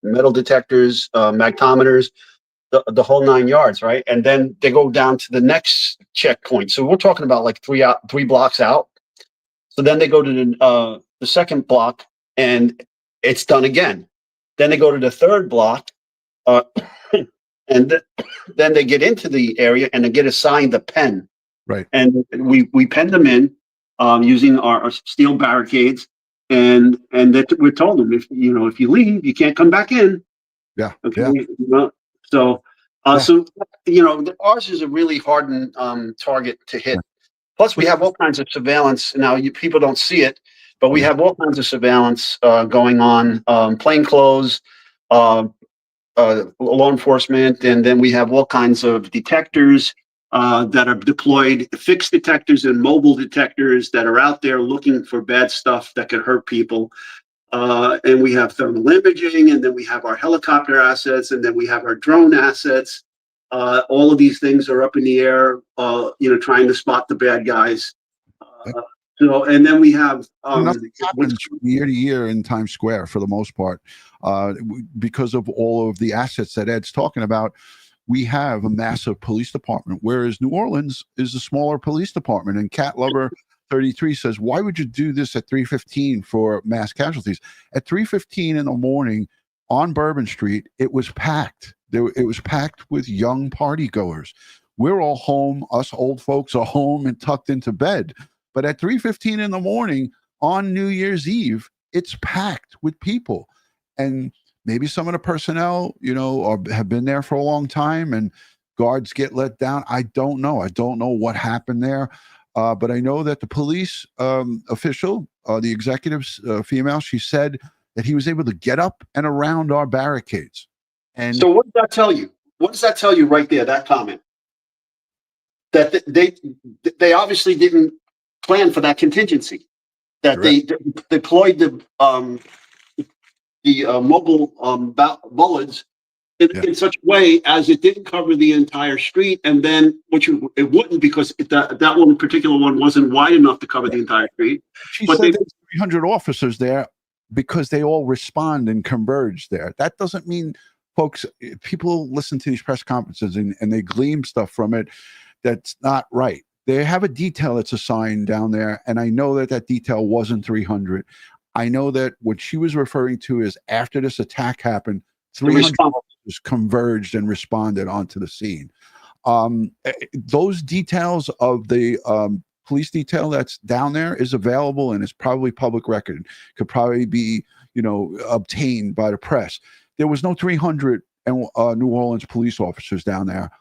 metal detectors, magtometers, the whole 9 yards, right? And then they go down to the next checkpoint. So we're talking about like three blocks out. So then they go to the second block, and it's done again. Then they go to the third block, and then they get into the area and they get assigned a pen. Right. And we pen them in using our steel barricades, and that we're told them, if you leave, you can't come back in. Yeah. Okay. Yeah. So ours is a really hardened target to hit. Plus, we have all kinds of surveillance. Now, people don't see it, but we have all kinds of surveillance going on, plainclothes, law enforcement, and then we have all kinds of detectors that are deployed, fixed detectors and mobile detectors that are out there looking for bad stuff that could hurt people. And we have thermal imaging, and then we have our helicopter assets, and then we have our drone assets. All of these things are up in the air, trying to spot the bad guys. And then we have nothing happens from year to year in Times Square for the most part, because of all of the assets that Ed's talking about. We have a massive police department, whereas New Orleans is a smaller police department. And Cat Lover 33 says, "Why would you do this at 3:15 for mass casualties?" At 3:15 in the morning on Bourbon Street, it was packed. It was packed with young party goers. We're all home. Us old folks are home and tucked into bed. But at 3:15 in the morning on New Year's Eve, it's packed with people. And maybe some of the personnel, have been there for a long time and guards get let down. I don't know. I don't know what happened there. But I know that the police official, the executive female, she said that he was able to get up and around our barricades. And so what does that tell you? What does that tell you right there, that comment? That they obviously didn't plan for that contingency. That they deployed the mobile bullets in such a way as it didn't cover the entire street, and then it wouldn't, because that one particular one wasn't wide enough to cover the entire street. She said there's 300 officers there because they all respond and converge there. That doesn't mean, folks, people listen to these press conferences and they glean stuff from it. That's not right. They have a detail that's assigned down there, and I know that detail wasn't 300. I know that what she was referring to is after this attack happened, 300 officers converged and responded onto the scene. Those details of the police detail that's down there is available, and it's probably public record. Could probably be, obtained by the press. There was no 300 New Orleans police officers down there.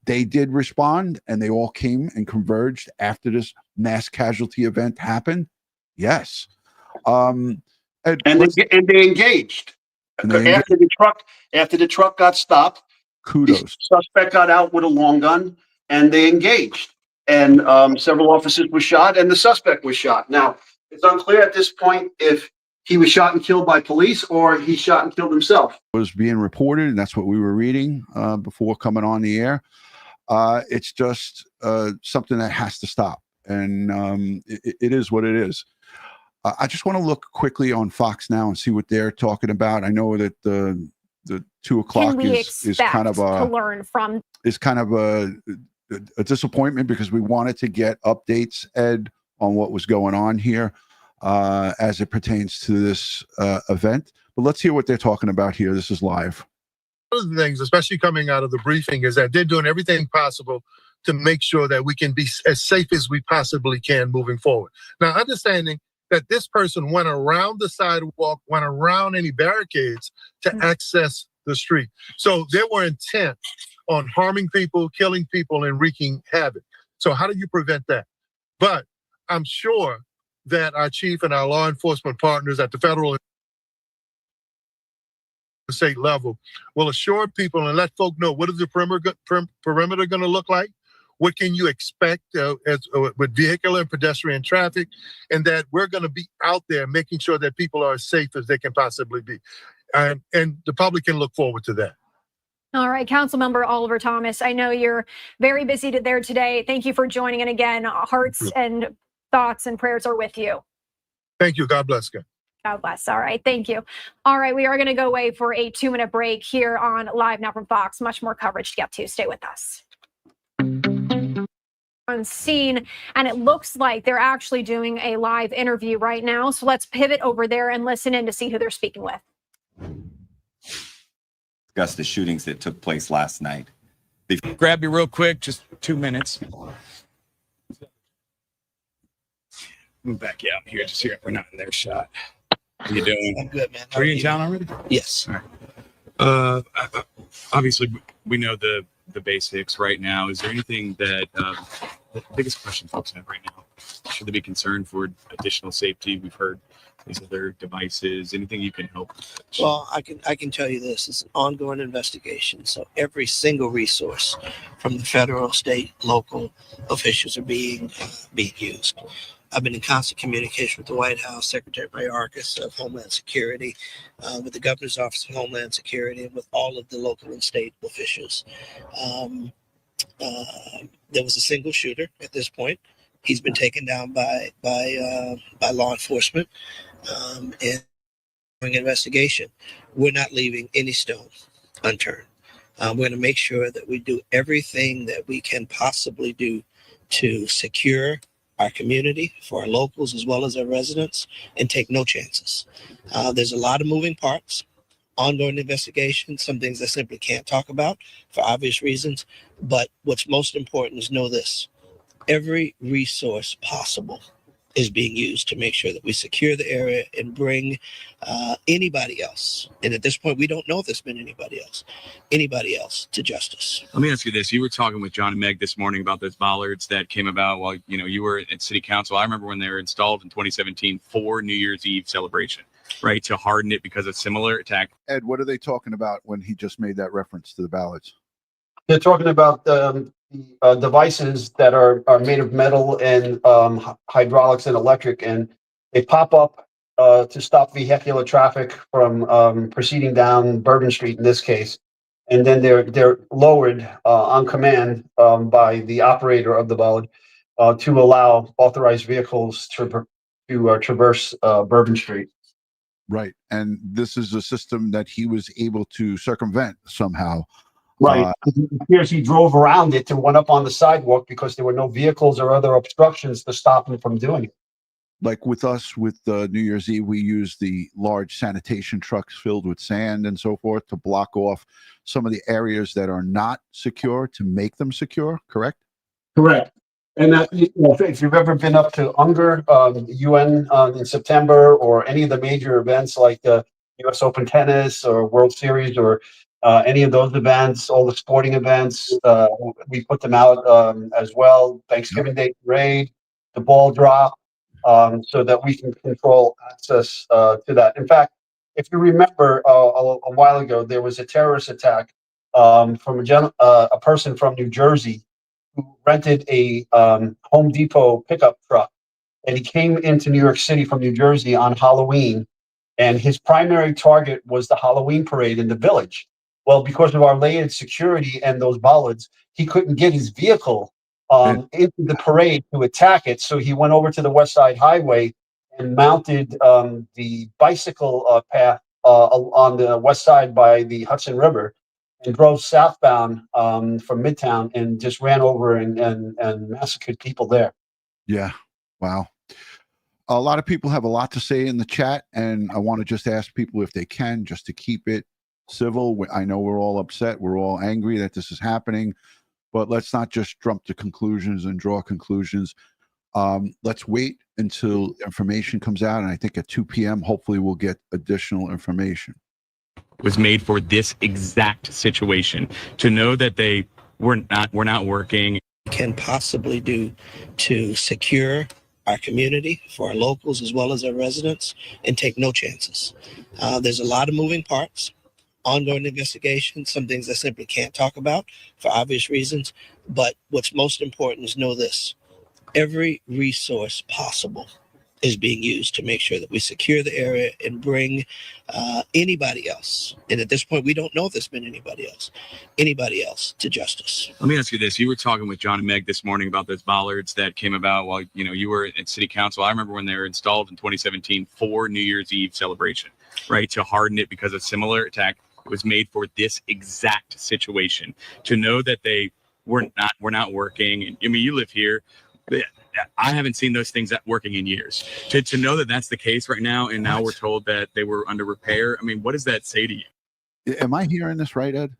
They did respond, and they all came and converged after this mass casualty event happened. Yes. And they engaged. After the truck got stopped, kudos. The suspect got out with a long gun, and they engaged. And several officers were shot, and the suspect was shot. Now, it's unclear at this point if he was shot and killed by police or he shot and killed himself. Was being reported, and that's what we were reading before coming on the air. It's just something that has to stop, and it is what it is. I just want to look quickly on Fox now and see what they're talking about. I know that the 2 o'clock is kind of a disappointment, because we wanted to get updates, Ed, on what was going on here as it pertains to this event. But let's hear what they're talking about here. This is live. One of the things, especially coming out of the briefing, is that they're doing everything possible to make sure that we can be as safe as we possibly can moving forward. Now, understanding that this person went around the sidewalk, went around any barricades to access the street. So they were intent on harming people, killing people, and wreaking havoc. So how do you prevent that? But I'm sure that our chief and our law enforcement partners at the federal and state level will assure people and let folk know what is the perimeter going to look like, what can you expect with vehicular and pedestrian traffic, and that we're going to be out there making sure that people are as safe as they can possibly be. And the public can look forward to that. All right, Councilmember Oliver Thomas, I know you're very busy there today. Thank you for joining. And again, hearts and thoughts and prayers are with you. Thank you. God bless you. God bless. All right. Thank you. All right. We are going to go away for a 2-minute break here on Live Now from Fox. Much more coverage to get to. Stay with us. On scene, and it looks like they're actually doing a live interview right now. So let's pivot over there and listen in to see who they're speaking with. Discuss the shootings that took place last night. Grab you real quick, just 2 minutes. Move back out here, just here. We're not in their shot. How you doing? I'm good, man. Are you in town already? Yes. All right. Obviously, we know the basics right now. Is there anything that the biggest question folks have right now? Should they be concerned for additional safety? We've heard these other devices. Anything you can help? Well, I can tell you this: it's an ongoing investigation. So every single resource from the federal, state, local officials are being used. I've been in constant communication with the White House, Secretary Mayorkas of Homeland Security, with the Governor's Office of Homeland Security, and with all of the local and state officials. There was a single shooter at this point. He's been taken down by law enforcement and during investigation. We're not leaving any stone unturned. We're going to make sure that we do everything that we can possibly do to secure our community, for our locals as well as our residents, and take no chances. There's a lot of moving parts, ongoing investigation, some things I simply can't talk about for obvious reasons. But what's most important is know this: every resource possible is being used to make sure that we secure the area and bring anybody else. And at this point, we don't know if there's been anybody else to justice. Let me ask you this. You were talking with John and Meg this morning about those bollards that came about while you were at City Council. I remember when they were installed in 2017 for New Year's Eve celebration, right, to harden it because of similar attack. Ed, what are they talking about when he just made that reference to the ballots? They're talking about the devices that are made of metal and hydraulics and electric, and they pop up to stop vehicular traffic from proceeding down Bourbon Street in this case, and then they're lowered on command by the operator of the bollard to allow authorized vehicles to traverse Bourbon Street. Right, and this is a system that he was able to circumvent somehow. Right. It appears he drove around it and went up on the sidewalk because there were no vehicles or other obstructions to stop him from doing it. Like with us, with New Year's Eve, we use the large sanitation trucks filled with sand and so forth to block off some of the areas that are not secure to make them secure, correct? Correct. And if you've ever been up to UNGER, UN in September, or any of the major events like the US Open Tennis or World Series or any of those events, all the sporting events, we put them out as well. Thanksgiving Day Parade, the ball drop, so that we can control access to that. In fact, if you remember a while ago, there was a terrorist attack from a person from New Jersey who rented a Home Depot pickup truck, and he came into New York City from New Jersey on Halloween, and his primary target was the Halloween parade in the Village. Well, because of our layered security and those bollards, he couldn't get his vehicle into the parade to attack it. So he went over to the West Side Highway and mounted the bicycle path on the west side by the Hudson River and drove southbound from Midtown and just ran over and massacred people there. Yeah. Wow. a lot of people have a lot to say in the chat, and I want to just ask people if they can, just to keep it civil. I know we're all upset. We're all angry that this is happening, but let's not just jump to conclusions and draw conclusions. Let's wait until information comes out, and I think at 2 p.m., hopefully we'll get additional information. Was made for this exact situation, to know that they were not working. Can possibly do to secure our community for our locals as well as our residents and take no chances. There's a lot of moving parts, ongoing investigation, some things I simply can't talk about for obvious reasons. But what's most important is know this: every resource possible is being used to make sure that we secure the area and bring anybody else. And at this point, we don't know if there's been anybody else to justice. Let me ask you this. You were talking with John and Meg this morning about those bollards that came about while, you were at city council. I remember when they were installed in 2017 for New Year's Eve celebration, right? To harden it because a similar attack was made for this exact situation, to know that they were not working. And I mean, you live here. I haven't seen those things working in years. To know that that's the case right now, and now we're told that they were under repair. I mean, what does that say to you? Am I hearing this right, Ed?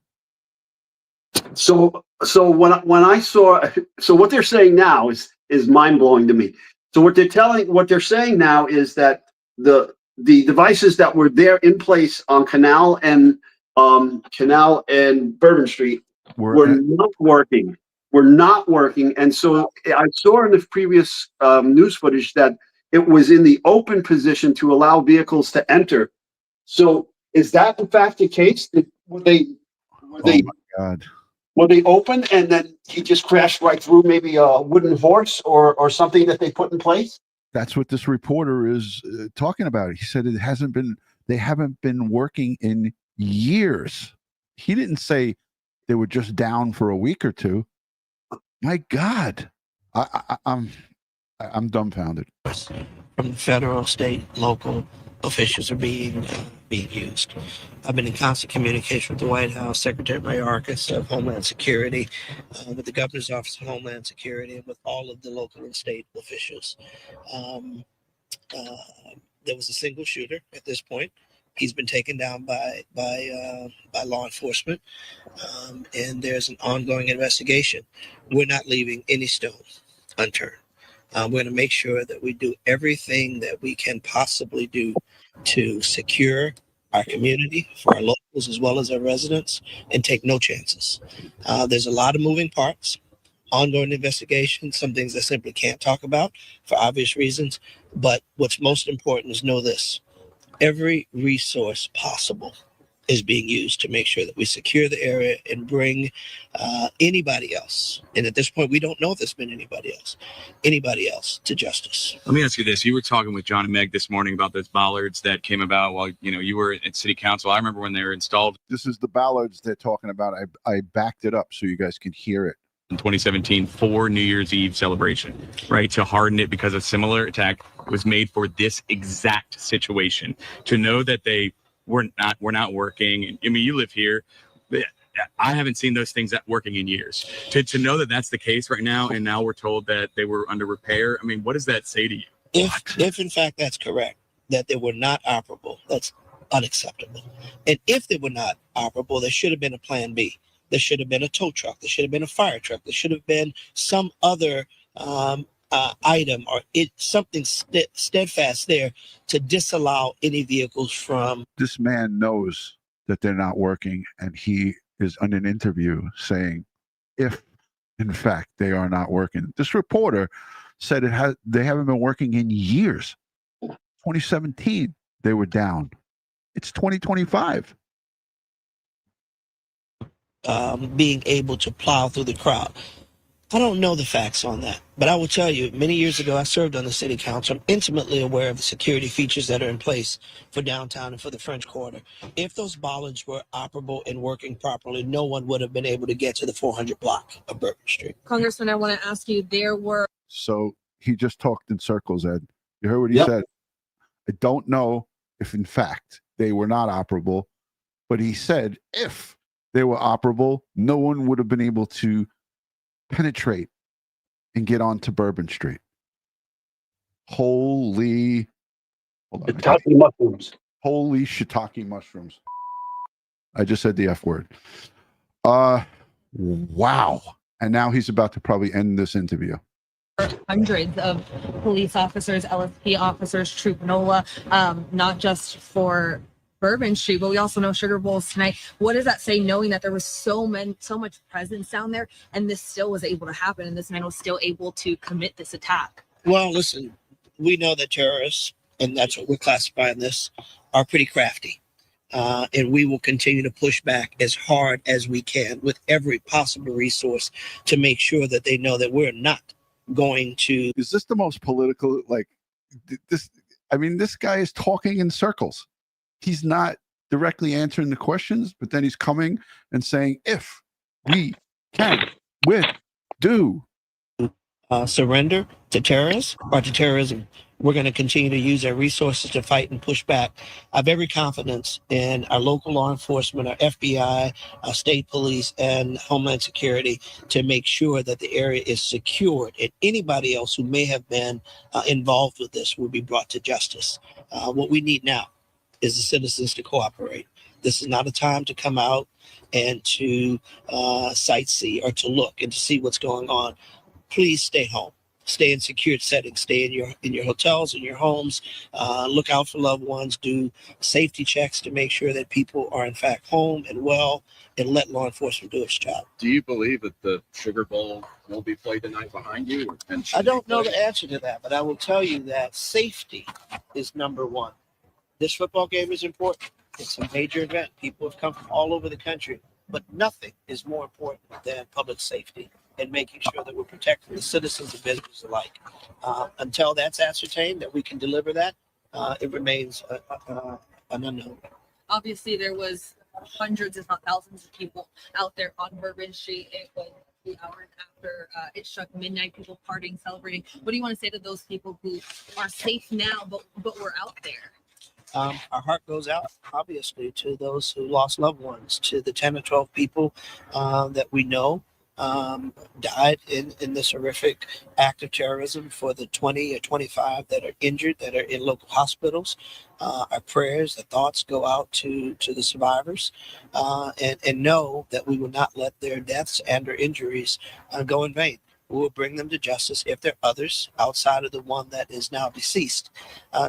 So when I saw, so what they're saying now is mind blowing to me. So what they're saying now is that the devices that were there in place on Canal and Bourbon Street were not working. And so I saw in the previous news footage that it was in the open position to allow vehicles to enter. So is that in fact the case? Were they Oh my God. Were they open and then he just crashed right through maybe a wooden horse or something that they put in place? That's what this reporter is talking about. He said they haven't been working in years. He didn't say they were just down for a week or two. My God, I'm dumbfounded. From the federal, state, local officials are being used. I've been in constant communication with the White House, Secretary Mayorkas of Homeland Security, with the Governor's Office of Homeland Security, and with all of the local and state officials. There was a single shooter at this point. He's been taken down by law enforcement, and there's an ongoing investigation. We're not leaving any stone unturned. We're going to make sure that we do everything that we can possibly do to secure our community for our locals as well as our residents and take no chances. There's a lot of moving parts, ongoing investigation, some things I simply can't talk about for obvious reasons. But what's most important is know this: every resource possible is being used to make sure that we secure the area and bring anybody else. And at this point, we don't know if there's been anybody else to justice. Let me ask you this. You were talking with John and Meg this morning about those bollards that came about while, you were at city council. I remember when they were installed. This is the bollards they're talking about. I backed it up so you guys can hear it. In 2017 for New Year's Eve celebration, right? To harden it because a similar attack was made for this exact situation, to know that they were not working. And I mean, you live here. I haven't seen those things working in years. To know that that's the case right now, and now we're told that they were under repair. I mean, what does that say to you? If in fact that's correct, that they were not operable, that's unacceptable. And if they were not operable, there should have been a plan B. There should have been a tow truck. There should have been a fire truck. There should have been some other item or something steadfast there to disallow any vehicles from. This man knows that they're not working, and he is on an interview saying, if in fact they are not working. This reporter said they haven't been working in years. 2017 they were down. It's 2025. Being able to plow through the crowd. I don't know the facts on that, but I will tell you, many years ago, I served on the city council. I'm intimately aware of the security features that are in place for downtown and for the French Quarter. If those bollards were operable and working properly, no one would have been able to get to the 400 block of Bourbon Street. Congressman, I want to ask you, there were... So he just talked in circles, Ed. You heard what he said. I don't know if, in fact, they were not operable, but he said if they were operable, no one would have been able to penetrate and get onto Bourbon Street. Holy, hold on. Shiitake mushrooms. Holy shiitake mushrooms. I just said the F word. Wow. And now he's about to probably end this interview. Hundreds of police officers, LSP officers, Troop NOLA, not just for Bourbon Street, but we also know Sugar Bowls tonight. What does that say, knowing that there was so much presence down there, and this still was able to happen, and this man was still able to commit this attack? Well, listen, we know that terrorists, and that's what we're classifying this, are pretty crafty. And we will continue to push back as hard as we can with every possible resource to make sure that they know that we're not going to. Is this the most political, like this? I mean, this guy is talking in circles. He's not directly answering the questions, but then he's coming and saying, if we can do surrender to terrorists or to terrorism, we're going to continue to use our resources to fight and push back. I have every confidence in our local law enforcement, our FBI, our state police, and Homeland Security to make sure that the area is secured, and anybody else who may have been involved with this will be brought to justice. What we need now is the citizens to cooperate. This is not a time to come out and to sightsee or to look and to see what's going on. Please stay home. Stay in secured settings. Stay in your hotels, in your homes. Look out for loved ones. Do safety checks to make sure that people are in fact home and well, and let law enforcement do its job. Do you believe that the Sugar Bowl will be played tonight behind you? I don't know the answer to that, but I will tell you that safety is number one. This football game is important. It's a major event. People have come from all over the country, but nothing is more important than public safety and making sure that we're protecting the citizens and visitors alike. Until that's ascertained, that we can deliver that, it remains an unknown. Obviously, there was hundreds, if not thousands, of people out there on Bourbon Street. It was the hours after it struck midnight, people partying, celebrating. What do you want to say to those people who are safe now, but were out there? Our heart goes out, obviously, to those who lost loved ones, to the 10 or 12 people that we know died in this horrific act of terrorism, for the 20 or 25 that are injured, that are in local hospitals. Our prayers, the thoughts go out to the survivors, and know that we will not let their deaths and or injuries go in vain. We will bring them to justice if there are others outside of the one that is now deceased,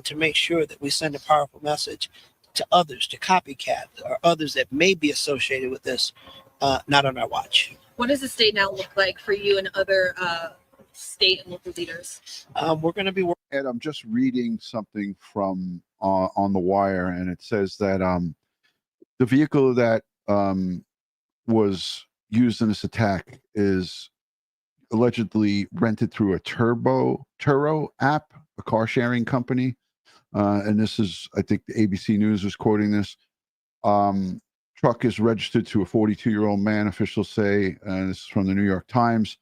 to make sure that we send a powerful message to others, to copycat or others that may be associated with this, not on our watch. What does the state now look like for you and other state and local leaders? We're going to be working. Ed, I'm just reading something from on the wire, and it says that the vehicle that was used in this attack is allegedly rented through a Turo app, a car sharing company. And this is, I think the ABC News was quoting this. Truck is registered to a 42-year-old man, officials say, and this is from the New York Times.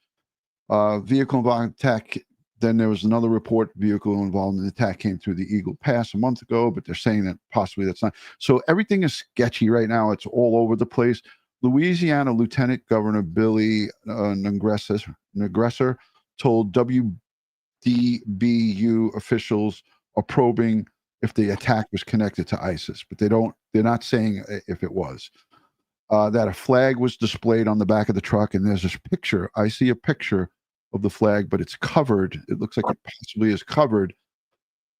Vehicle involved in attack. Then there was another report, vehicle involved in the attack came through the Eagle Pass a month ago, but they're saying that possibly that's not. So everything is sketchy right now. It's all over the place. Louisiana Lieutenant Governor Billy Negressor told WDBU officials are probing if the attack was connected to ISIS, but they're not saying if it was. That a flag was displayed on the back of the truck, and there's this picture. I see a picture of the flag, but it's covered. It looks like it possibly is covered.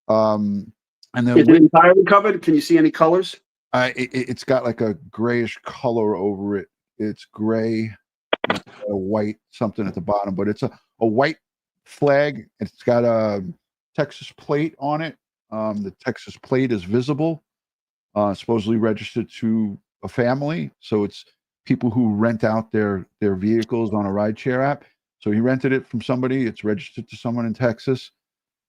And then is it entirely covered? Can you see any colors? It's got like a grayish color over it. It's gray, a white something at the bottom, but it's a white flag. It's got a Texas plate on it. The Texas plate is visible, supposedly registered to a family. So it's people who rent out their vehicles on a rideshare app. So he rented it from somebody. It's registered to someone in Texas.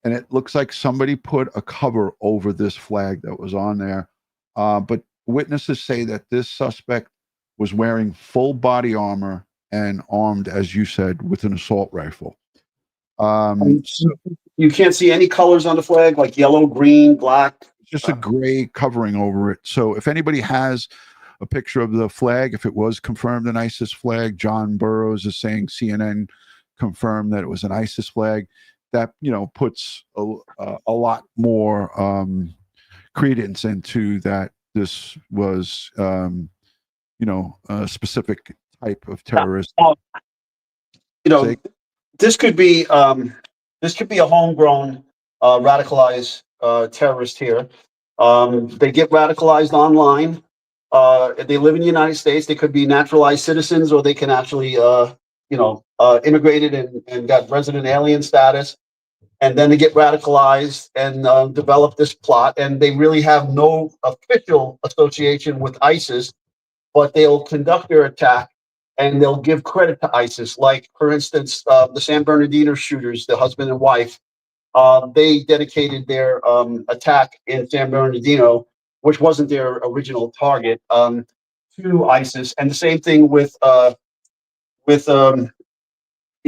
And it looks like somebody put a cover over this flag that was on there. But witnesses say that this suspect was wearing full body armor and armed, as you said, with an assault rifle. You can't see any colors on the flag, like yellow, green, black. Just a gray covering over it. So if anybody has a picture of the flag, if it was confirmed an ISIS flag, John Burroughs is saying CNN confirmed that it was an ISIS flag. that puts a lot more credence into that this was a specific type of terrorist. This could be a homegrown radicalized terrorist here. They get radicalized online. They live in the United States. They could be naturalized citizens, or they can actually immigrated and got resident alien status. And then they get radicalized and develop this plot. And they really have no official association with ISIS, but they'll conduct their attack and they'll give credit to ISIS. Like, for instance, the San Bernardino shooters, the husband and wife, they dedicated their attack in San Bernardino, which wasn't their original target, to ISIS. And the same thing with the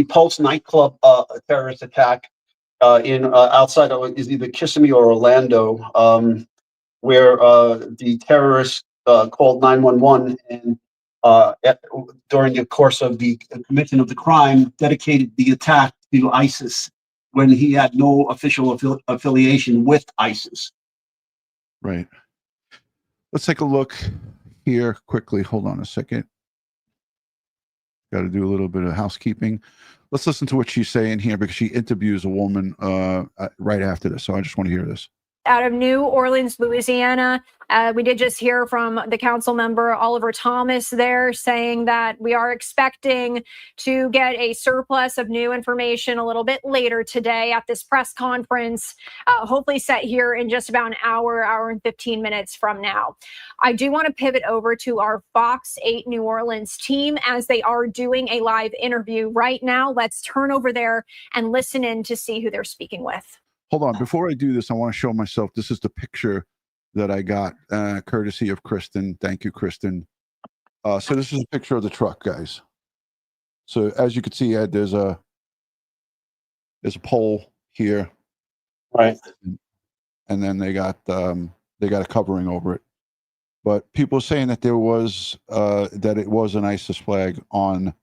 Pulse nightclub terrorist attack in outside of is either Kissimmee or Orlando, where the terrorists called 911 and during the course of the commission of the crime, dedicated the attack to ISIS when he had no official affiliation with ISIS. Right. Let's take a look here quickly. Hold on a second. Got to do a little bit of housekeeping. Let's listen to what she's saying here, because she interviews a woman right after this. So I just want to hear this. Out of New Orleans, Louisiana. We did just hear from the council member, Oliver Thomas, there saying that we are expecting to get a surplus of new information a little bit later today at this press conference, hopefully set here in just about an hour and 15 minutes from now. I do want to pivot over to our Fox 8 New Orleans team as they are doing a live interview right now. Let's turn over there and listen in to see who they're speaking with. Hold on. Before I do this, I want to show myself. This is the picture that I got, courtesy of Kristen. Thank you, Kristen. So this is a picture of the truck, guys. So as you can see, Ed, there's a pole here, right? And then they got a covering over it. But people are saying that there was that it was an ISIS flag on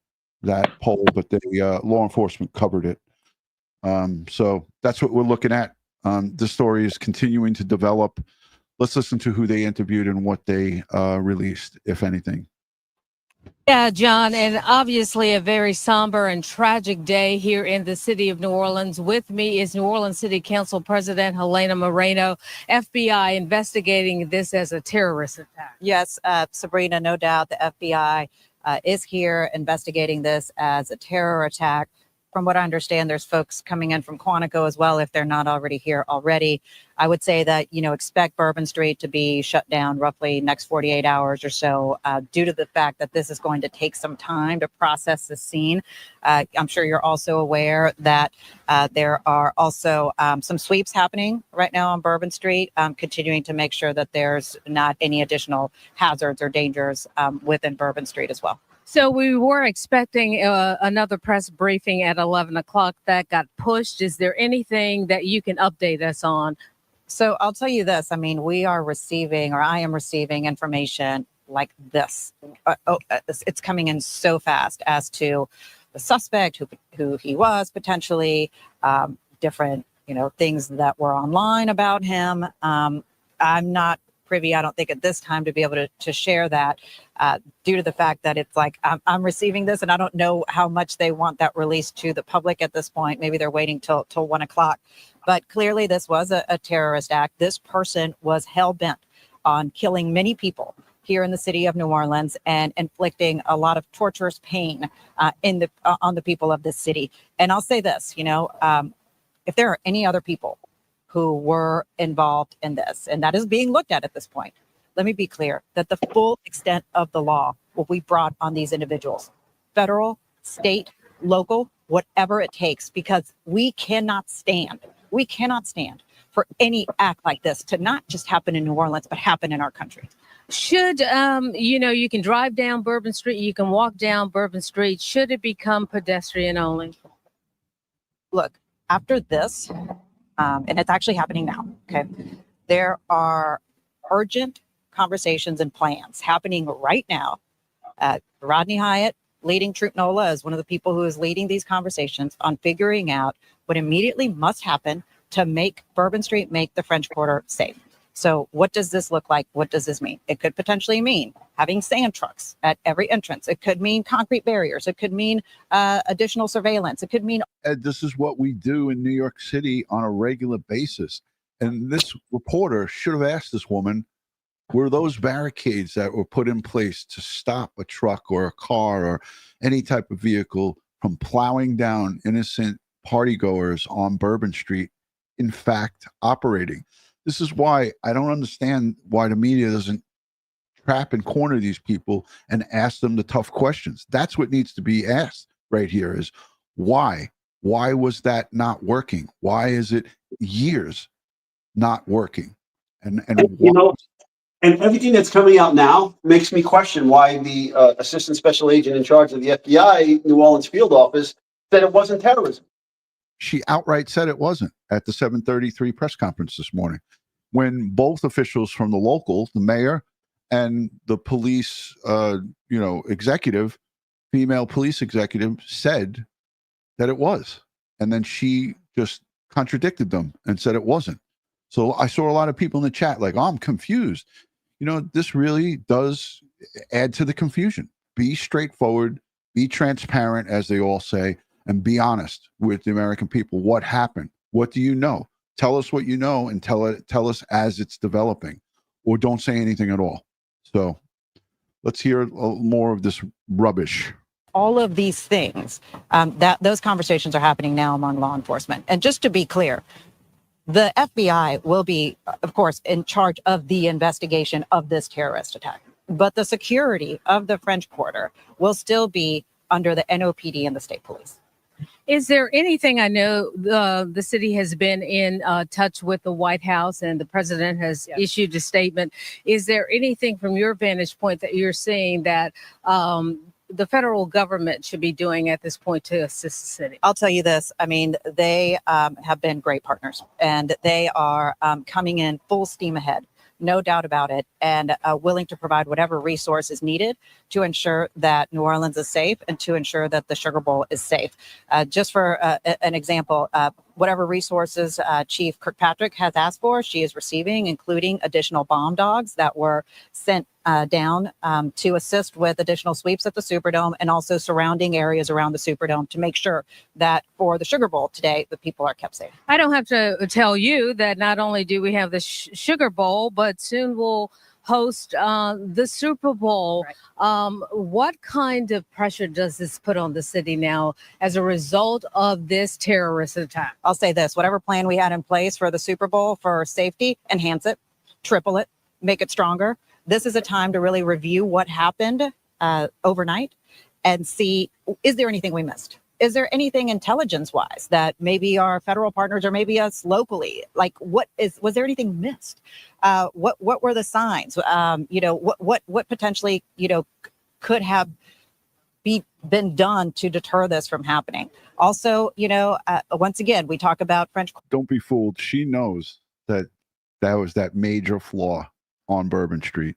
that pole, but the law enforcement covered it. So that's what we're looking at. The story is continuing to develop. Let's listen to who they interviewed and what they released, if anything. Yeah, John, and obviously a very somber and tragic day here in the city of New Orleans. With me is New Orleans City Council President Helena Moreno. FBI investigating this as a terrorist attack. Yes, Sabrina, no doubt the FBI is here investigating this as a terror attack. From what I understand, there's folks coming in from Quantico as well, if they're not already here already. I would say that, expect Bourbon Street to be shut down roughly next 48 hours or so, due to the fact that this is going to take some time to process the scene. I'm sure you're also aware that there are also some sweeps happening right now on Bourbon Street, continuing to make sure that there's not any additional hazards or dangers within Bourbon Street as well. So we were expecting another press briefing at 11 o'clock that got pushed. Is there anything that you can update us on? So I'll tell you this. I mean, we are receiving, or I am receiving information like this. It's coming in so fast as to the suspect, who he was potentially, different, things that were online about him. I'm not privy, I don't think at this time, to be able to share that due to the fact that it's like I'm receiving this and I don't know how much they want that released to the public at this point. Maybe they're waiting till 1 o'clock. But clearly this was a terrorist act. This person was hell-bent on killing many people here in the city of New Orleans and inflicting a lot of torturous pain on the people of this city. And I'll say this, if there are any other people who were involved in this, and that is being looked at this point. Let me be clear that the full extent of the law will be brought on these individuals, federal, state, local, whatever it takes, because we cannot stand for any act like this to not just happen in New Orleans, but happen in our country. Should, you can drive down Bourbon Street, you can walk down Bourbon Street. Should it become pedestrian only? Look, after this, and it's actually happening now, okay? There are urgent conversations and plans happening right now. Rodney Hyatt, leading Troop NOLA, is one of the people who is leading these conversations on figuring out what immediately must happen to make Bourbon Street, make the French Quarter safe. So what does this look like? What does this mean? It could potentially mean having sand trucks at every entrance. It could mean concrete barriers. It could mean additional surveillance. It could mean. And this is what we do in New York City on a regular basis. And this reporter should have asked this woman, were those barricades that were put in place to stop a truck or a car or any type of vehicle from plowing down innocent partygoers on Bourbon Street, in fact, operating? This is why I don't understand why the media doesn't trap and corner these people and ask them the tough questions. That's what needs to be asked right here is why? Why was that not working? Why is it years not working? And you know, and everything that's coming out now makes me question why the assistant special agent in charge of the FBI New Orleans field office said it wasn't terrorism. She outright said it wasn't at the 7:33 press conference this morning, when both officials from the local, the mayor and the police, executive, female police executive, said that it was. And then she just contradicted them and said it wasn't. So I saw a lot of people in the chat like, oh, I'm confused. This really does add to the confusion. Be straightforward, be transparent, as they all say, and be honest with the American people. What happened? What do you know? Tell us what you know and tell us as it's developing, or don't say anything at all. So let's hear more of this rubbish. All of these things, that those conversations are happening now among law enforcement. And just to be clear, the FBI will be, of course, in charge of the investigation of this terrorist attack. But the security of the French Quarter will still be under the NOPD and the state police. Is there anything, I know the city has been in touch with the White House and the president has issued a statement. Is there anything from your vantage point that you're seeing that the federal government should be doing at this point to assist the city? I'll tell you this. I mean, they have been great partners and they are coming in full steam ahead. No doubt about it, and willing to provide whatever resource is needed to ensure that New Orleans is safe and to ensure that the Sugar Bowl is safe. Just for an example, whatever resources Chief Kirkpatrick has asked for, she is receiving, including additional bomb dogs that were sent down to assist with additional sweeps at the Superdome and also surrounding areas around the Superdome to make sure that for the Sugar Bowl today, the people are kept safe. I don't have to tell you that not only do we have the Sugar Bowl, but soon we'll host the Super Bowl. Right. What kind of pressure does this put on the city now as a result of this terrorist attack? I'll say this, whatever plan we had in place for the Super Bowl for safety, enhance it, triple it, make it stronger. This is a time to really review what happened overnight and see, is there anything we missed? Is there anything intelligence-wise that maybe our federal partners or maybe us locally, like was there anything missed? What were the signs? What potentially, could have been done to deter this from happening? Also, once again, we talk about French. Don't be fooled. She knows that was that major flaw on Bourbon Street.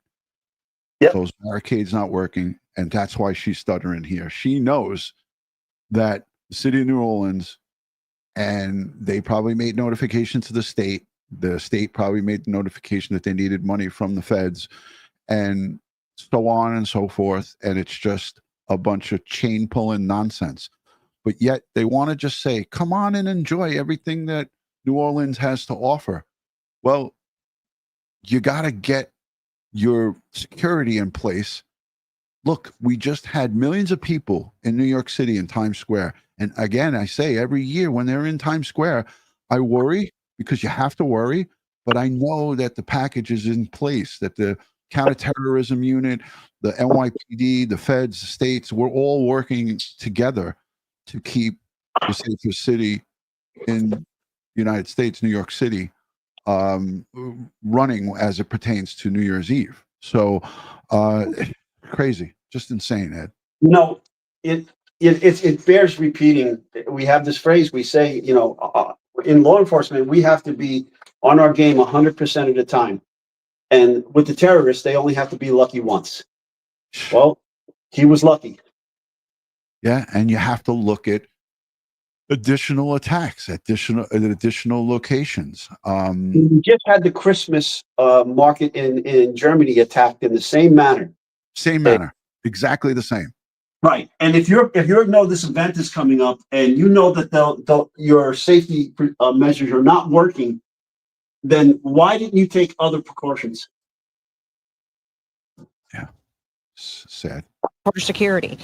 Yep. Those barricades not working, and that's why she's stuttering here. She knows that the city of New Orleans, and they probably made notification to the state. The state probably made the notification that they needed money from the feds, and so on and so forth. And it's just a bunch of chain pulling nonsense. But yet they want to just say, come on and enjoy everything that New Orleans has to offer. Well, you got to get your security in place. Look, we just had millions of people in New York City in Times Square. And again, I say every year when they're in Times Square, I worry because you have to worry. But I know that the package is in place, that the counterterrorism unit, the NYPD, the feds, the states, we're all working together to keep the safest city in the United States, New York City, running as it pertains to New Year's Eve. So crazy, just insane, Ed. It bears repeating. We have this phrase we say, in law enforcement, we have to be on our game 100% of the time. And with the terrorists, they only have to be lucky once. Well, he was lucky. Yeah, and you have to look at additional attacks, additional locations. We just had the Christmas market in Germany attacked in the same manner. Same manner, exactly the same. Right. And if you know this event is coming up and you know that your safety measures are not working, then why didn't you take other precautions? Yeah. Sad. Border security,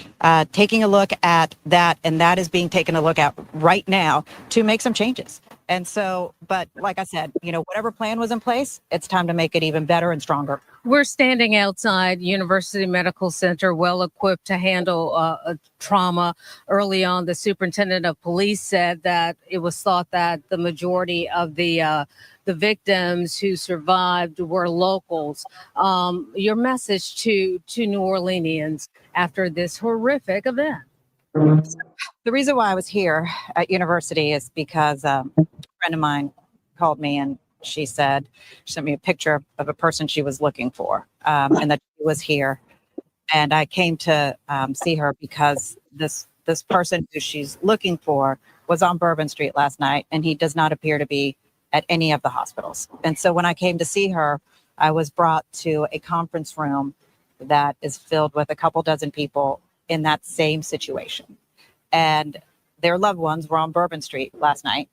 taking a look at that, and that is being taken a look at right now to make some changes. And so, but like I said, whatever plan was in place, it's time to make it even better and stronger. We're standing outside University Medical Center, well equipped to handle trauma. Early on, the superintendent of police said that it was thought that the majority of the victims who survived were locals. Your message to New Orleanians after this horrific event? The reason why I was here at university is because a friend of mine called me and she sent me a picture of a person she was looking for, and that she was here. And I came to see her because this person who she's looking for was on Bourbon Street last night, and he does not appear to be at any of the hospitals. And so when I came to see her, I was brought to a conference room that is filled with a couple dozen people in that same situation. And their loved ones were on Bourbon Street last night.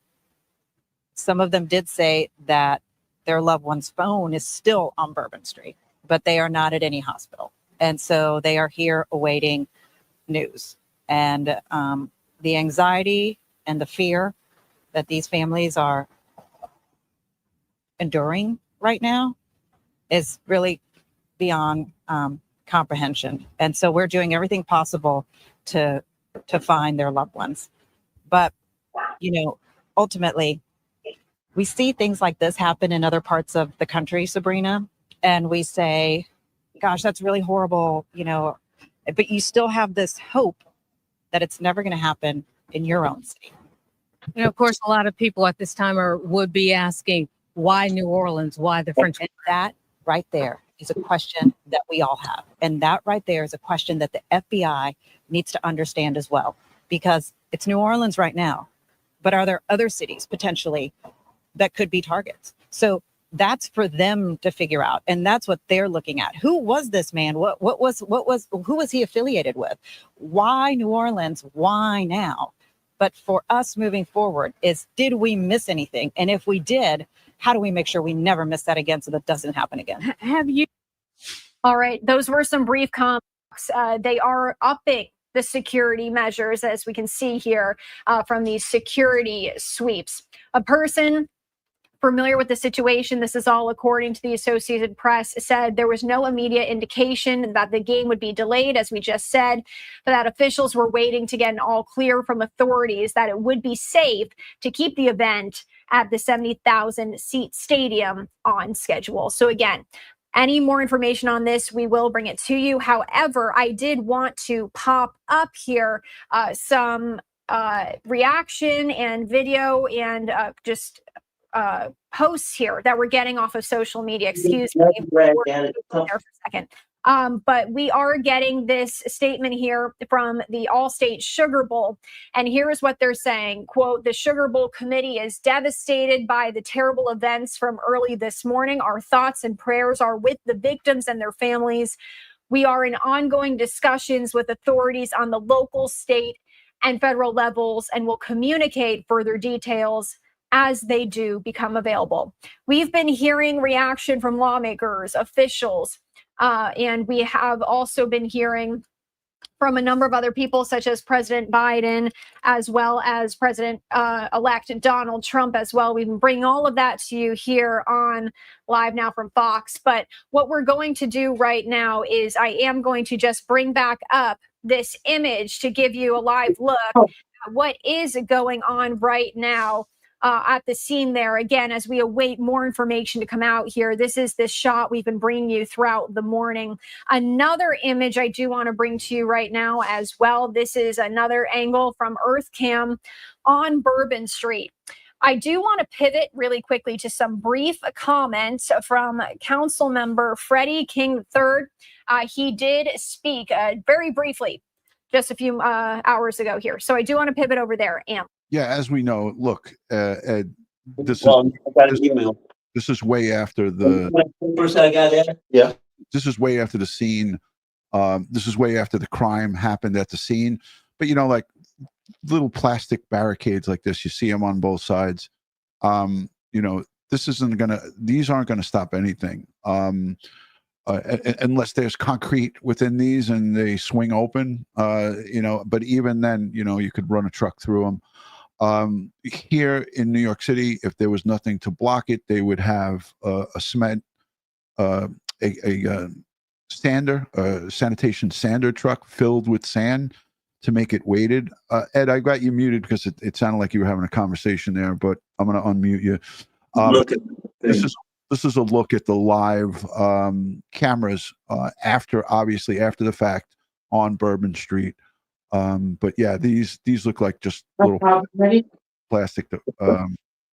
Some of them did say that their loved one's phone is still on Bourbon Street, but they are not at any hospital. And so they are here awaiting news. And the anxiety and the fear that these families are enduring right now is really beyond comprehension. And so we're doing everything possible to find their loved ones. But, ultimately, we see things like this happen in other parts of the country, Sabrina, and we say, gosh, that's really horrible, but you still have this hope that it's never going to happen in your own city. Of course, a lot of people at this time would be asking, why New Orleans? Why the French? And that right there is a question that we all have. And that right there is a question that the FBI needs to understand as well, because it's New Orleans right now, but are there other cities potentially that could be targets? So that's for them to figure out. And that's what they're looking at. Who was this man? Who was he affiliated with? Why New Orleans? Why now? But for us moving forward is, did we miss anything? And if we did, how do we make sure we never miss that again so that doesn't happen again? Have you? All right. Those were some brief comments. They are upping the security measures, as we can see here from these security sweeps. A person familiar with the situation, this is all according to the Associated Press, said there was no immediate indication that the game would be delayed, as we just said, but that officials were waiting to get an all clear from authorities that it would be safe to keep the event at the 70,000 seat stadium on schedule. So again, any more information on this, we will bring it to you. However, I did want to pop up here some reaction and video and just posts here that we're getting off of social media. Excuse me there for a second. But we are getting this statement here from the All-State Sugar Bowl. And here is what they're saying. Quote, the Sugar Bowl committee is devastated by the terrible events from early this morning. Our thoughts and prayers are with the victims and their families. We are in ongoing discussions with authorities on the local, state, and federal levels and will communicate further details as they do become available. We've been hearing reaction from lawmakers, officials, and we have also been hearing from a number of other people, such as President Biden, as well as President-elect Donald Trump as well. We've been bringing all of that to you here on Live Now from Fox. But what we're going to do right now is I am going to just bring back up this image to give you a live look at what is going on right now at the scene there. Again, as we await more information to come out here, this is this shot we've been bringing you throughout the morning. Another image I do want to bring to you right now as well. This is another angle from EarthCam on Bourbon Street. I do want to pivot really quickly to some brief comments from Council Member Freddie King III. He did speak very briefly just a few hours ago here. So I do want to pivot over there, Am. Yeah, as we know, look, Ed, this Well, I got an this, email. this is way after the First I got there. Yeah. this is way after the scene. This is way after the crime happened at the scene. But you know, like little plastic barricades like this, you see them on both sides. You know, these aren't gonna stop anything. Unless there's concrete within these and they swing open, you know, but even then, you know, you could run a truck through them. Here in New York City, if there was nothing to block it, they would have a cement, a sander, a sanitation sander truck filled with sand to make it weighted. Ed, I got you muted because it sounded like you were having a conversation there, but I'm going to unmute you. This is a look at the live cameras obviously after the fact on Bourbon Street. But yeah, these look like just little plastic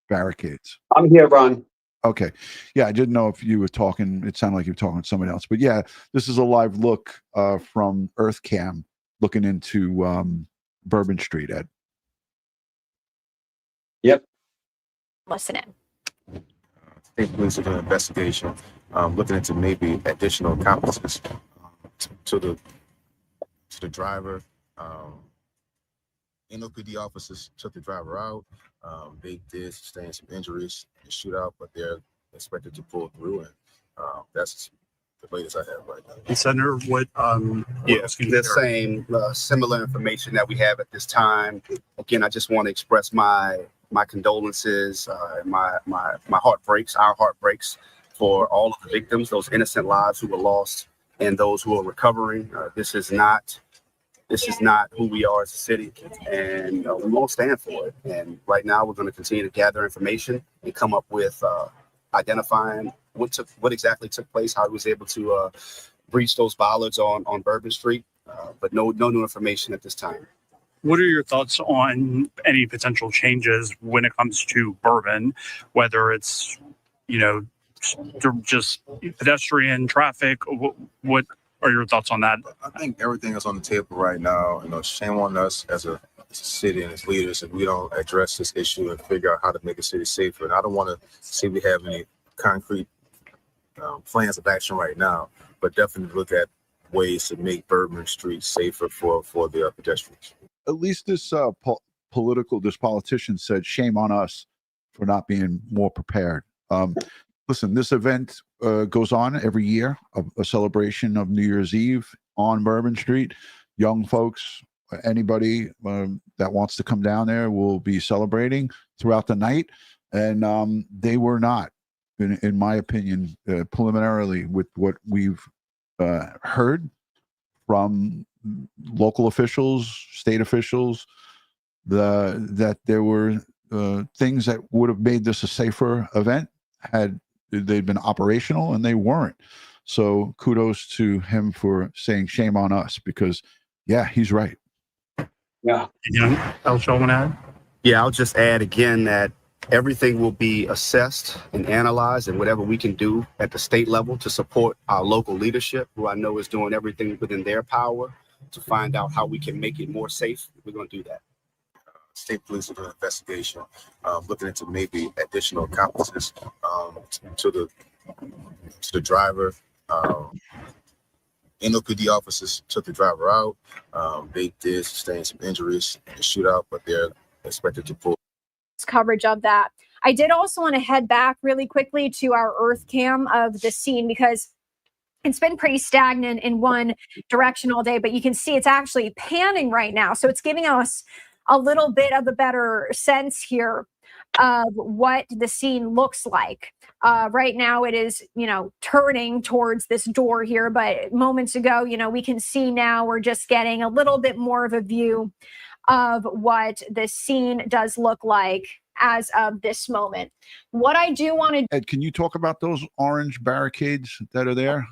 barricades. I'm here, Ron. Okay. Yeah, I didn't know if you were talking. It sounded like you were talking to somebody else. But yeah, this is a live look from EarthCam looking into Bourbon Street, Ed. Yep. Listen in. State police are doing an investigation, looking into maybe additional accomplices to the driver. NOPD officers took the driver out. They did sustain some injuries in the shootout, but they're expected to pull through, and that's the latest I have right now. And Senator, what Yes, the same similar information that we have at this time. Again, I just want to express my condolences, my heart breaks, our heart breaks for all of the victims, those innocent lives who were lost, and those who are recovering. This is not who we are as a city, and we won't stand for it. And right now, we're going to continue to gather information and come up with identifying what exactly took place, how he was able to breach those bollards on Bourbon Street, but no new information at this time. What are your thoughts on any potential changes when it comes to Bourbon, whether it's, you know, just pedestrian traffic? What are your thoughts on that? I think everything is on the table right now. You know, shame on us as a city and as leaders if we don't address this issue and figure out how to make the city safer. And I don't want to see we have any concrete plans of action right now, but definitely look at ways to make Bourbon Street safer for the pedestrians. At least this politician said, shame on us for not being more prepared. Listen, this event goes on every year, a celebration of New Year's Eve on Bourbon Street. Young folks, anybody that wants to come down there will be celebrating throughout the night. And they were not, in my opinion, preliminarily with what we've heard from local officials, state officials, that there were things that would have made this a safer event had they'd been operational, and they weren't. So kudos to him for saying shame on us, because yeah, he's right. Yeah. Yeah, I'll just add again that everything will be assessed and analyzed, and whatever we can do at the state level to support our local leadership, who I know is doing everything within their power to find out how we can make it more safe, we're going to do that. State police are doing an investigation, looking into maybe additional accomplices to the driver. NOPD officers took the driver out. They did sustain some injuries in the shootout, but they're expected to pull Coverage of that. I did also want to head back really quickly to our Earth Cam of the scene, because it's been pretty stagnant in one direction all day, but you can see it's actually panning right now. So it's giving us a little bit of a better sense here of what the scene looks like. Right now it is, you know, turning towards this door here, but moments ago, you know, we can see now we're just getting a little bit more of a view of what the scene does look like as of this moment. What I do want to... Ed, can you talk about those orange barricades that are there?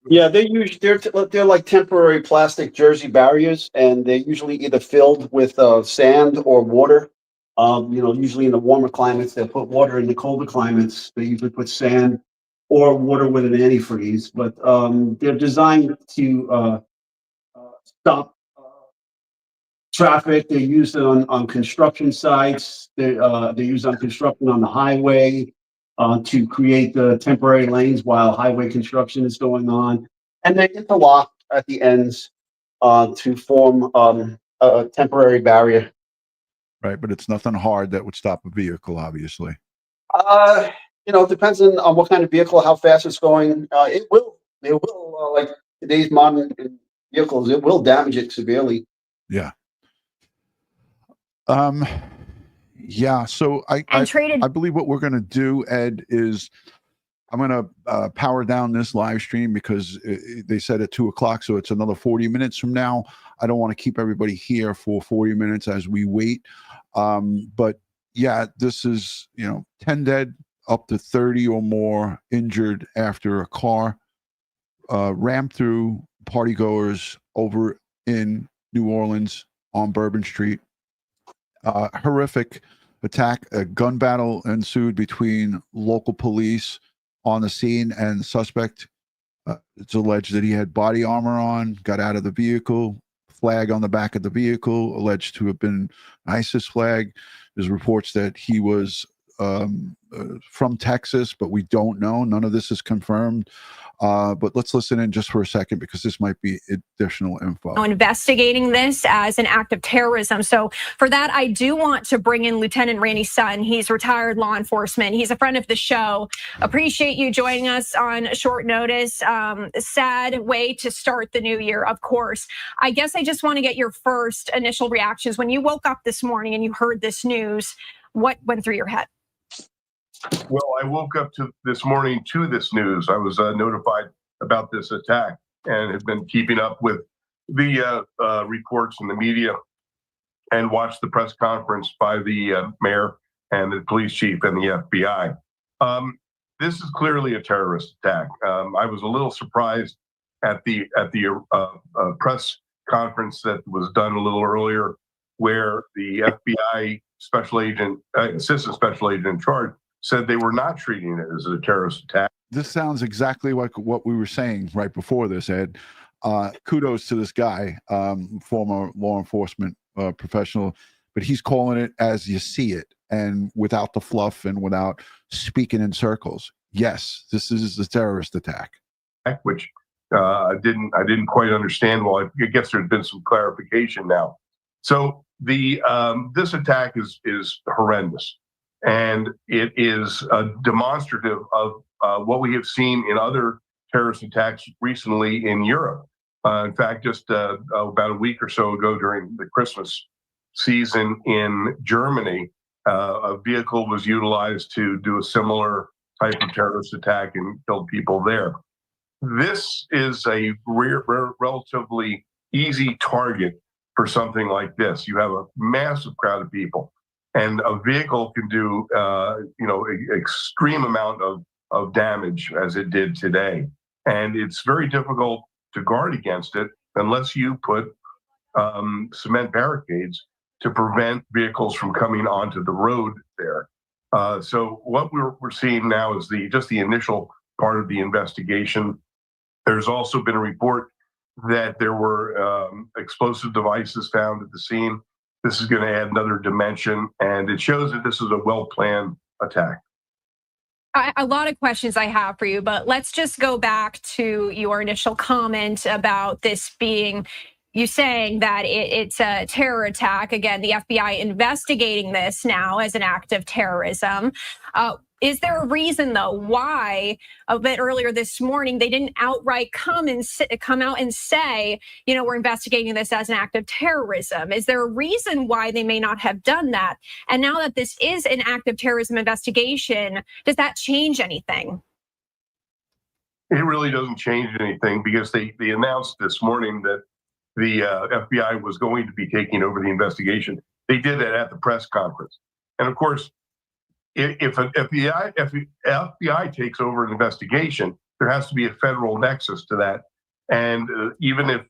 Yeah, they're like temporary plastic jersey barriers, and they're usually either filled with sand or water. You know, usually in the warmer climates, they put water. In the colder climates, they usually put sand or water with an antifreeze. But they're designed to stop traffic. They're used on construction sites. They're used on construction on the highway to create the temporary lanes while highway construction is going on. And they interlock at the ends to form a temporary barrier. Right, but it's nothing hard that would stop a vehicle, obviously. It depends on what kind of vehicle, how fast it's going. It will, like today's modern vehicles, it will damage it severely. Yeah. Yeah. So I believe what we're going to do, Ed, is I'm going to power down this live stream because they said at 2:00, so it's another 40 minutes from now. I don't want to keep everybody here for 40 minutes as we wait. But yeah, this is 10 dead, up to 30 or more injured after a car rammed through partygoers over in New Orleans on Bourbon Street. Horrific attack. A gun battle ensued between local police on the scene and the suspect. It's alleged that he had body armor on, got out of the vehicle, flag on the back of the vehicle, alleged to have been an ISIS flag. There's reports that he was from Texas, but we don't know. None of this is confirmed. But let's listen in just for a second because this might be additional info. Investigating this as an act of terrorism. So for that, I do want to bring in Lieutenant Randy Sutton. He's retired law enforcement. He's a friend of the show. Appreciate you joining us on short notice. Sad way to start the new year, of course. I guess I just want to get your first initial reactions. When you woke up this morning and you heard this news, what went through your head? Well, I woke up this morning to this news. I was notified about this attack and have been keeping up with the reports in the media and watched the press conference by the mayor and the police chief and the FBI. This is clearly a terrorist attack. I was a little surprised at the press conference that was done a little earlier, where the FBI assistant special agent in charge said they were not treating it as a terrorist attack. This sounds exactly like what we were saying right before this, Ed. Kudos to this guy, former law enforcement professional, but he's calling it as you see it and without the fluff and without speaking in circles. Yes, this is a terrorist attack. Which I didn't quite understand. Well, I guess there's been some clarification now. So this attack is horrendous. And it is demonstrative of what we have seen in other terrorist attacks recently in Europe. In fact, just about a week or so ago during the Christmas season in Germany, a vehicle was utilized to do a similar type of terrorist attack and killed people there. This is a relatively easy target for something like this. You have a massive crowd of people. And a vehicle can do, extreme amount of damage as it did today. And it's very difficult to guard against it unless you put cement barricades to prevent vehicles from coming onto the road there. So what we're seeing now is just the initial part of the investigation. There's also been a report that there were explosive devices found at the scene. This is going to add another dimension, and it shows that this is a well-planned attack. A lot of questions I have for you, but let's just go back to your initial comment about this being, you saying that it's a terror attack. Again, the FBI investigating this now as an act of terrorism. Is there a reason, though, why a bit earlier this morning they didn't outright come out and say, we're investigating this as an act of terrorism? Is there a reason why they may not have done that? And now that this is an act of terrorism investigation, does that change anything? It really doesn't change anything because they announced this morning that the FBI was going to be taking over the investigation. They did that at the press conference. And of course, if the FBI takes over an investigation, there has to be a federal nexus to that. And even if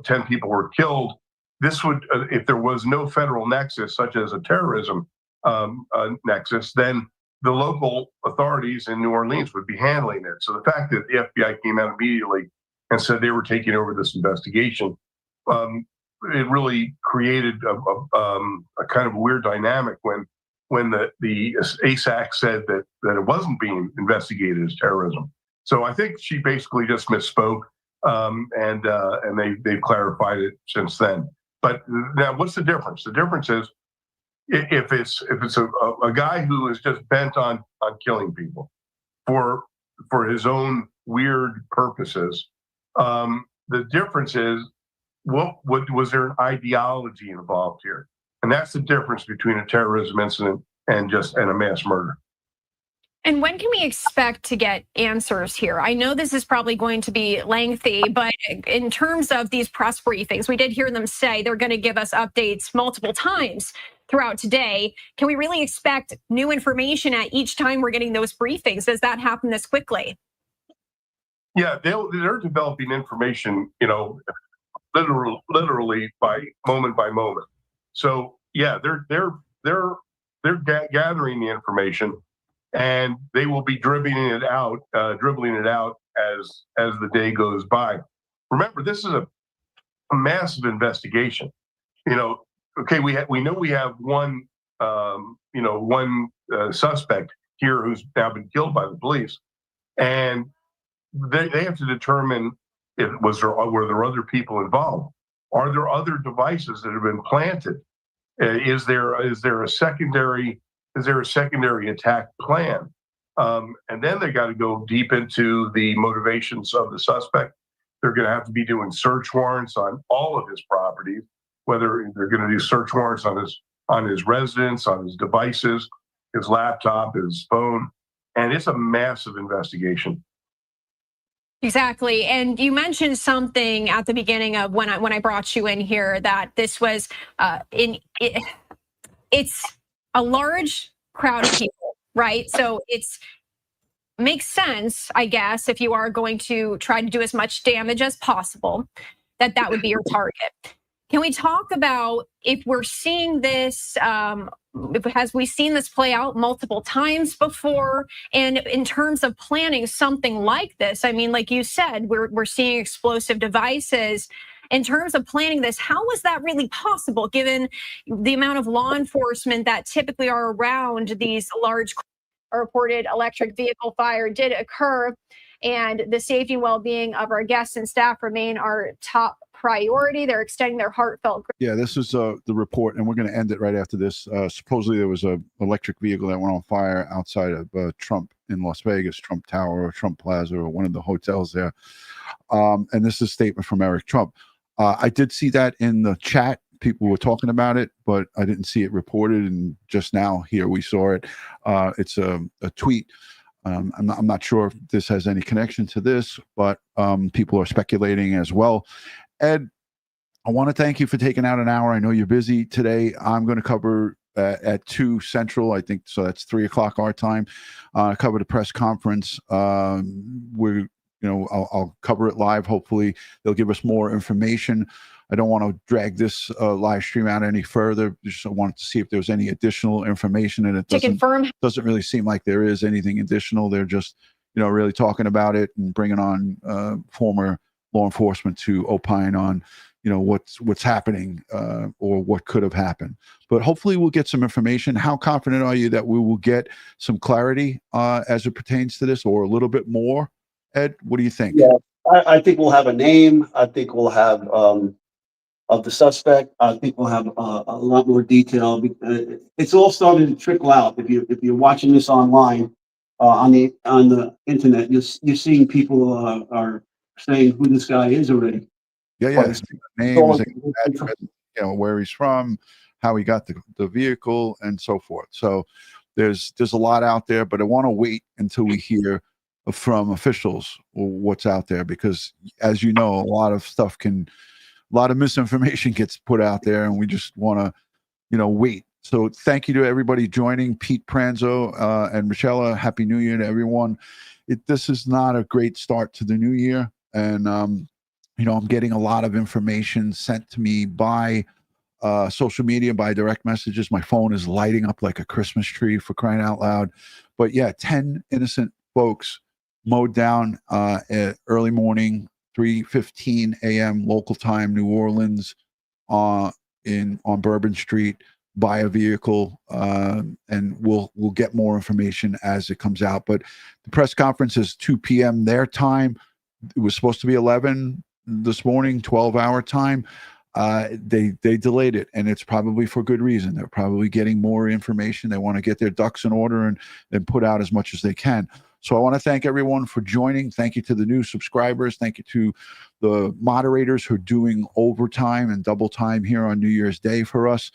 10 people were killed, this would, if there was no federal nexus, such as a terrorism nexus, then the local authorities in New Orleans would be handling it. So the fact that the FBI came out immediately and said they were taking over this investigation it really created a kind of weird dynamic when the ASAC said that it wasn't being investigated as terrorism. So I think she basically just misspoke, and they've clarified it since then. But now, what's the difference? The difference is if it's a guy who is just bent on killing people for his own weird purposes. The difference is what was there an ideology involved here, and that's the difference between a terrorism incident and a mass murder. And when can we expect to get answers here? I know this is probably going to be lengthy, but in terms of these press briefings, we did hear them say they're going to give us updates multiple times throughout today. Can we really expect new information at each time we're getting those briefings? Does that happen this quickly? Yeah, they're developing information, literally by moment. So yeah, they're gathering the information, and they will be dribbling it out as the day goes by. Remember, this is a massive investigation. Okay, we know we have one suspect here who's now been killed by the police, and they have to determine were there other people involved? Are there other devices that have been planted? Is there a secondary attack plan? And then they got to go deep into the motivations of the suspect. They're going to have to be doing search warrants on all of his properties, whether they're going to do search warrants on his residence, on his devices, his laptop, his phone, and it's a massive investigation. Exactly. And you mentioned something at the beginning of when I brought you in here that this was it's a large crowd of people, right? So makes sense, I guess, if you are going to try to do as much damage as possible, that would be your target. Can we talk about if we're seeing this, has we seen this play out multiple times before? And in terms of planning something like this, I mean, like you said, we're seeing explosive devices. In terms of planning this, how was that really possible given the amount of law enforcement that typically are around these large? A reported electric vehicle fire did occur, and the safety and well-being of our guests and staff remain our top priority. They're extending their heartfelt. Yeah, this is the report, and we're going to end it right after this. Supposedly there was an electric vehicle that went on fire outside of Trump in Las Vegas, Trump Tower or Trump Plaza or one of the hotels there. And this is a statement from Eric Trump. I did see that in the chat. People were talking about it, but I didn't see it reported. And just now here we saw it. It's a tweet. I'm not sure if this has any connection to this, but people are speculating as well. Ed, I want to thank you for taking out an hour. I know you're busy today. I'm going to cover at 2 Central, I think, so that's 3 o'clock our time. Cover the press conference. I'll cover it live. Hopefully, they'll give us more information. I don't want to drag this live stream out any further. Just wanted to see if there's any additional information, and it doesn't really seem like there is anything additional. They're just, really talking about it and bringing on former law enforcement to opine on, what's happening or what could have happened. But hopefully we'll get some information. How confident are you that we will get some clarity as it pertains to this, or a little bit more? Ed, what do you think? Yeah, I think we'll have a name. I think we'll have of the suspect. I think we'll have a lot more detail. It's all starting to trickle out. If you're watching this online on the internet, you're seeing people are saying who this guy is already. Yeah. Names, where he's from, how he got the vehicle, and so forth. So there's a lot out there, but I want to wait until we hear from officials what's out there, because as you know, a lot of misinformation gets put out there, and we just want to, wait. So thank you to everybody joining. Pete Pranzo and Michelle, Happy New Year to everyone. This is not a great start to the new year. And, I'm getting a lot of information sent to me by social media, by direct messages. My phone is lighting up like a Christmas tree, for crying out loud. But yeah, 10 innocent folks mowed down at early morning, 3:15 a.m. local time, New Orleans, on Bourbon Street by a vehicle, and we'll get more information as it comes out. But the press conference is 2 p.m. their time. It was supposed to be 11 this morning, 12-hour time. They delayed it, and it's probably for good reason. They're probably getting more information. They want to get their ducks in order and put out as much as they can. So I want to thank everyone for joining. Thank you to the new subscribers. Thank you to the moderators who are doing overtime and double time here on New Year's Day for us.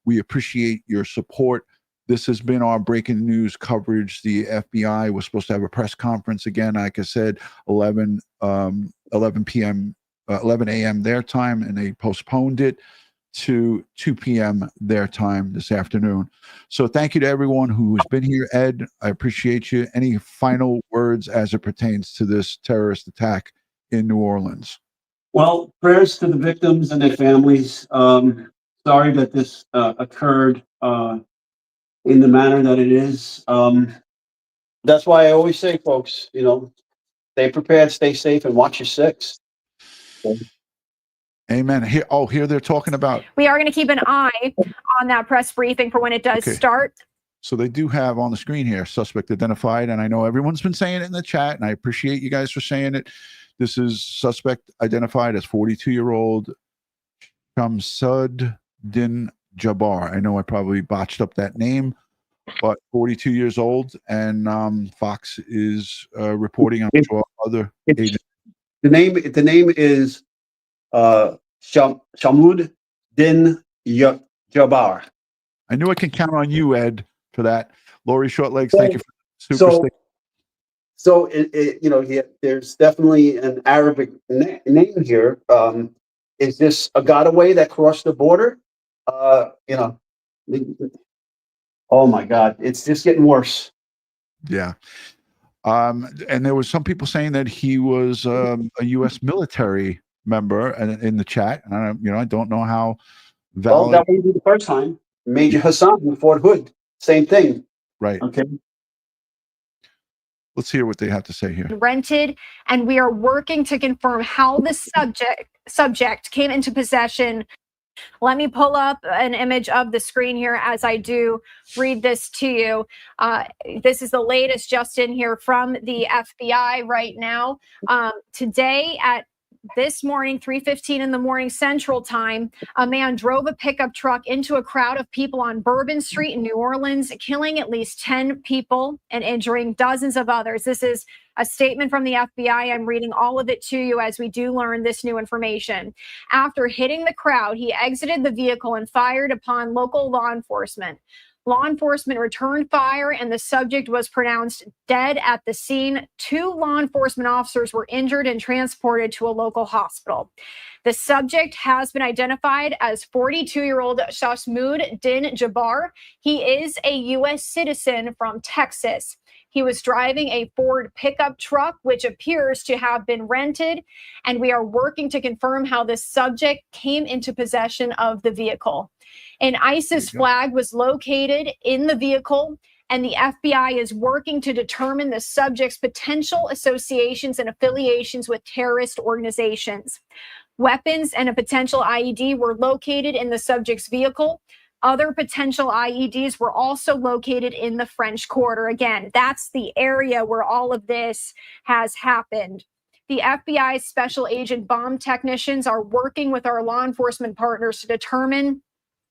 We appreciate your support. This has been our breaking news coverage. The FBI was supposed to have a press conference again, like I said, 11 p.m., 11 a.m. their time, and they postponed it to 2 p.m. their time this afternoon. So thank you to everyone who has been here. Ed, I appreciate you. Any final words as it pertains to this terrorist attack in New Orleans? Well, prayers to the victims and their families. Sorry that this occurred in the manner that it is. That's why I always say, folks, stay prepared, stay safe, and watch your six. Amen. Here they're talking about. We are going to keep an eye on that press briefing for when it does start. So they do have on the screen here, suspect identified. And I know everyone's been saying it in the chat, and I appreciate you guys for saying it. This is suspect identified as 42-year-old Shamsud-Din Jabbar. I know I probably botched up that name, but 42 years old. And Fox is reporting on other agents. The name is Shamsud-Din Jabbar. I knew I can count on you, Ed, for that. Lori Shortlegs, thank you for super stick. So there's definitely an Arabic name here. Is this a Godaway that crossed the border? Oh my God, it's just getting worse. Yeah. And there was some people saying that he was a U.S. military member in the chat, and I don't know how valid. Well, that wouldn't be the first time. Major Hassan in Fort Hood, same thing. Right. Okay. Let's hear what they have to say here. Rented, and we are working to confirm how the subject came into possession. Let me pull up an image of the screen here as I do read this to you. This is the latest just in here from the FBI right now. Today at this morning, 3:15 in the morning Central Time, a man drove a pickup truck into a crowd of people on Bourbon Street in New Orleans, killing at least 10 people and injuring dozens of others. This is a statement from the FBI. I'm reading all of it to you as we do learn this new information. After hitting the crowd, he exited the vehicle and fired upon local law enforcement. Law enforcement returned fire and the subject was pronounced dead at the scene. 2 law enforcement officers were injured and transported to a local hospital. The subject has been identified as 42-year-old Shamsud-Din Jabbar. He is a U.S. citizen from Texas. He was driving a Ford pickup truck, which appears to have been rented, and we are working to confirm how the subject came into possession of the vehicle. An ISIS flag was located in the vehicle, and the FBI is working to determine the subject's potential associations and affiliations with terrorist organizations. Weapons and a potential IED were located in the subject's vehicle. Other potential IEDs were also located in the French Quarter. Again, that's the area where all of this has happened. The FBI's special agent bomb technicians are working with our law enforcement partners to determine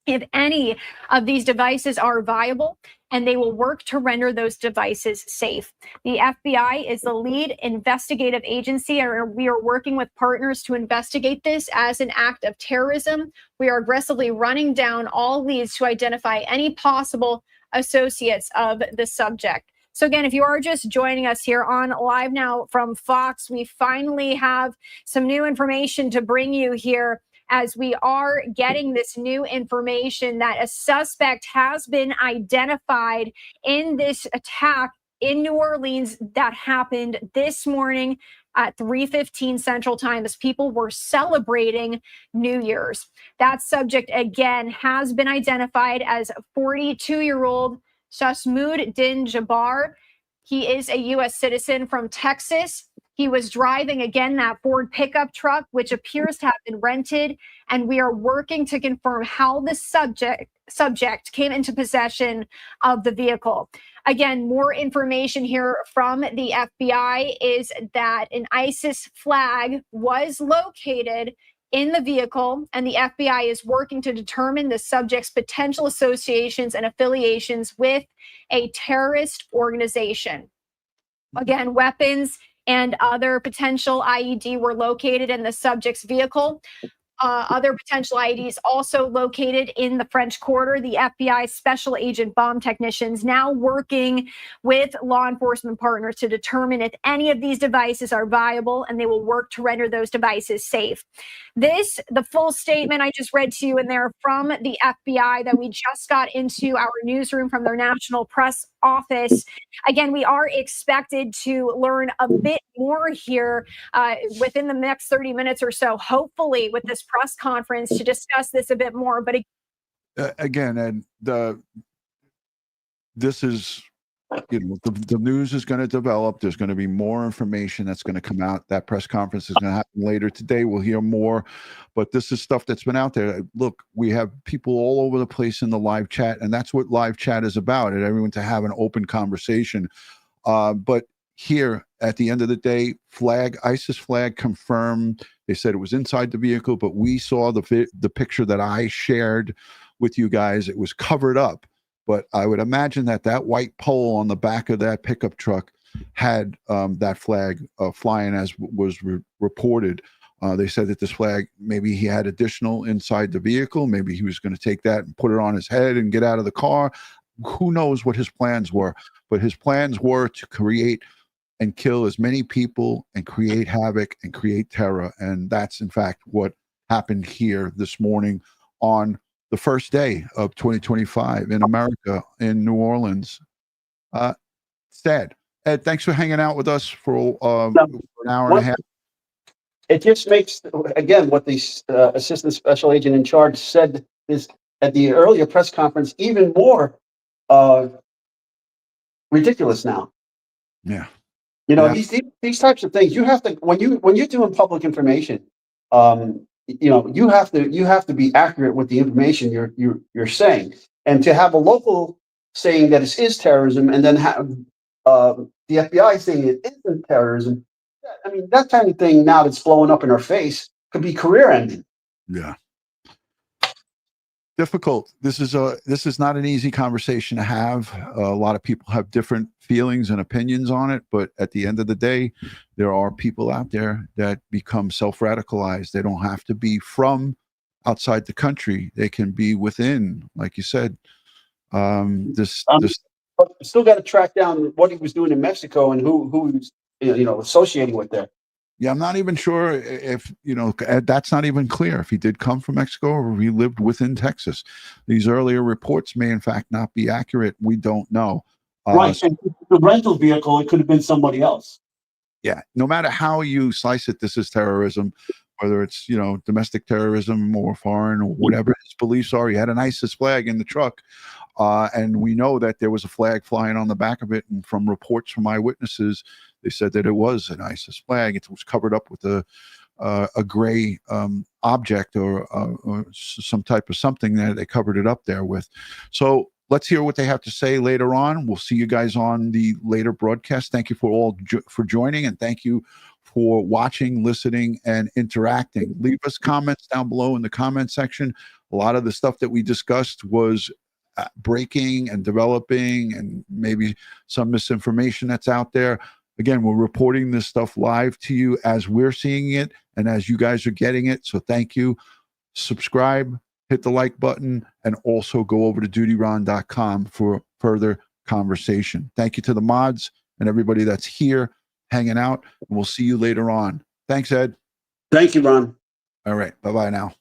if any of these devices are viable, and they will work to render those devices safe. The FBI is the lead investigative agency, and we are working with partners to investigate this as an act of terrorism. We are aggressively running down all leads to identify any possible associates of the subject. So again, if you are just joining us here on Live Now from Fox, we finally have some new information to bring you here, as we are getting this new information that a suspect has been identified in this attack in New Orleans that happened this morning at 3:15 Central Time as people were celebrating New Year's. That subject, again, has been identified as 42-year-old Shamsud-Din Jabbar. He is a U.S. citizen from Texas. He was driving, again, that Ford pickup truck, which appears to have been rented. And we are working to confirm how the subject came into possession of the vehicle. Again, more information here from the FBI is that an ISIS flag was located in the vehicle, and the FBI is working to determine the subject's potential associations and affiliations with a terrorist organization. Again, weapons and other potential IED were located in the subject's vehicle. Other potential IEDs also located in the French Quarter. The FBI special agent bomb technicians now working with law enforcement partners to determine if any of these devices are viable, and they will work to render those devices safe. The full statement I just read to you in there from the FBI that we just got into our newsroom from their national press office. Again, we are expected to learn a bit more here within the next 30 minutes or so, hopefully with this press conference, to discuss this a bit more. But again, and this is, the news is going to develop. There's going to be more information that's going to come out. That press conference is going to happen later today. We'll hear more, but this is stuff that's been out there. Look, we have people all over the place in the live chat, and that's what live chat is about, and everyone to have an open conversation. But here, at the end of the day, ISIS flag confirmed. They said it was inside the vehicle, but we saw the picture that I shared with you guys. It was covered up. But I would imagine that white pole on the back of that pickup truck had that flag flying, as was reported. They said that this flag, maybe he had additional inside the vehicle. Maybe he was going to take that and put it on his head and get out of the car. Who knows what his plans were? But his plans were to create and kill as many people and create havoc and create terror. And that's, in fact, what happened here this morning on the first day of 2025 in America, in New Orleans. Sad. Ed, thanks for hanging out with us for an hour and a half. It just makes, again, what the assistant special agent in charge said is at the earlier press conference even more ridiculous now. Yeah. These types of things, you have to, when you're doing public information, you have to be accurate with the information you're saying, and to have a local saying that it is terrorism, and then have the FBI saying it isn't terrorism. I mean, that kind of thing now that's blowing up in our face could be career ending. Yeah. Difficult. This is not an easy conversation to have. A lot of people have different feelings and opinions on it, but at the end of the day, there are people out there that become self-radicalized. They don't have to be from outside the country. They can be within, like you said. But we still got to track down what he was doing in Mexico and who he was associating with there. Yeah, I'm not even sure if, that's not even clear if he did come from Mexico or if he lived within Texas. These earlier reports may, in fact, not be accurate. We don't know. Right. And the rental vehicle, it could have been somebody else. Yeah. No matter how you slice it, this is terrorism, whether it's, domestic terrorism or foreign or whatever his beliefs are. He had an ISIS flag in the truck. And we know that there was a flag flying on the back of it. And from reports from eyewitnesses, they said that it was an ISIS flag. It was covered up with a gray object or some type of something that they covered it up there with. So let's hear what they have to say later on. We'll see you guys on the later broadcast. Thank you for joining, and thank you for watching, listening, and interacting. Leave us comments down below in the comment section. A lot of the stuff that we discussed was breaking and developing, and maybe some misinformation that's out there. Again, we're reporting this stuff live to you as we're seeing it and as you guys are getting it. So thank you. Subscribe, hit the like button, and also go over to DutyRon.com for further conversation. Thank you to the mods and everybody that's here hanging out. And we'll see you later on. Thanks, Ed. Thank you, Ron. All right. Bye-bye now.